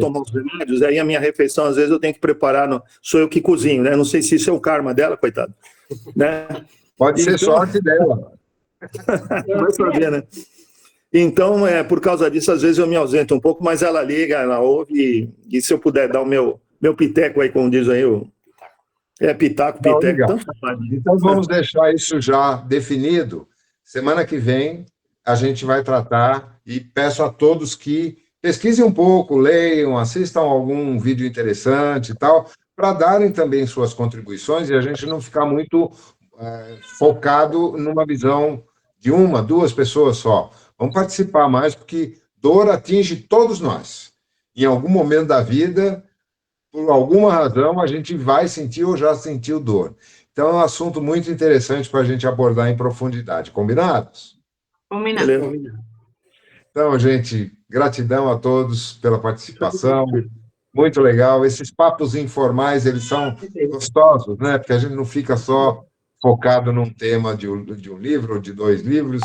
tomar os remédios, aí a minha refeição, às vezes, eu tenho que preparar, sou eu que cozinho, né? Não sei se isso é o karma dela, coitado. Né? Pode ser sorte dela. Vai saber, né? Então, por causa disso, às vezes eu me ausento um pouco, mas ela liga, ela ouve, e se eu puder dar o meu piteco aí, como diz aí, pitaco, tanto faz. Então vamos deixar isso já definido. Semana que vem a gente vai tratar e peço a todos que pesquisem um pouco, leiam, assistam algum vídeo interessante e tal, para darem também suas contribuições e a gente não ficar muito focado numa visão de uma, duas pessoas só. Vamos participar mais, porque dor atinge todos nós. Em algum momento da vida, por alguma razão, a gente vai sentir ou já sentiu dor. Então, é um assunto muito interessante para a gente abordar em profundidade. Combinados? Combinado. Então, gente, gratidão a todos pela participação. Muito legal. Esses papos informais, eles são gostosos, né? Porque a gente não fica só focado num tema de um livro ou de 2 livros,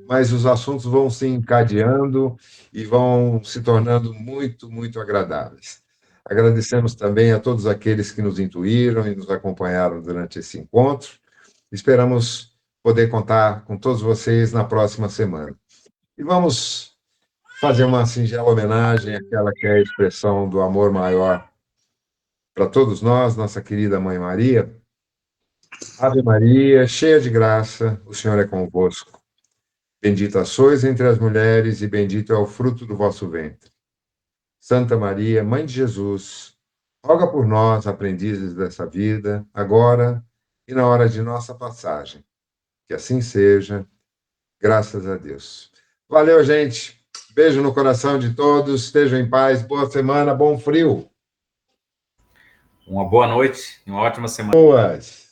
mas os assuntos vão se encadeando e vão se tornando muito, muito agradáveis. Agradecemos também a todos aqueles que nos intuíram e nos acompanharam durante esse encontro. Esperamos poder contar com todos vocês na próxima semana. E vamos fazer uma singela homenagem àquela que é a expressão do amor maior para todos nós, nossa querida Mãe Maria. Ave Maria, cheia de graça, o Senhor é convosco. Bendita sois entre as mulheres e bendito é o fruto do vosso ventre. Santa Maria, Mãe de Jesus, roga por nós, aprendizes dessa vida, agora e na hora de nossa passagem. Que assim seja, graças a Deus. Valeu, gente. Beijo no coração de todos, estejam em paz, boa semana, bom frio. Uma boa noite e uma ótima semana. Boas.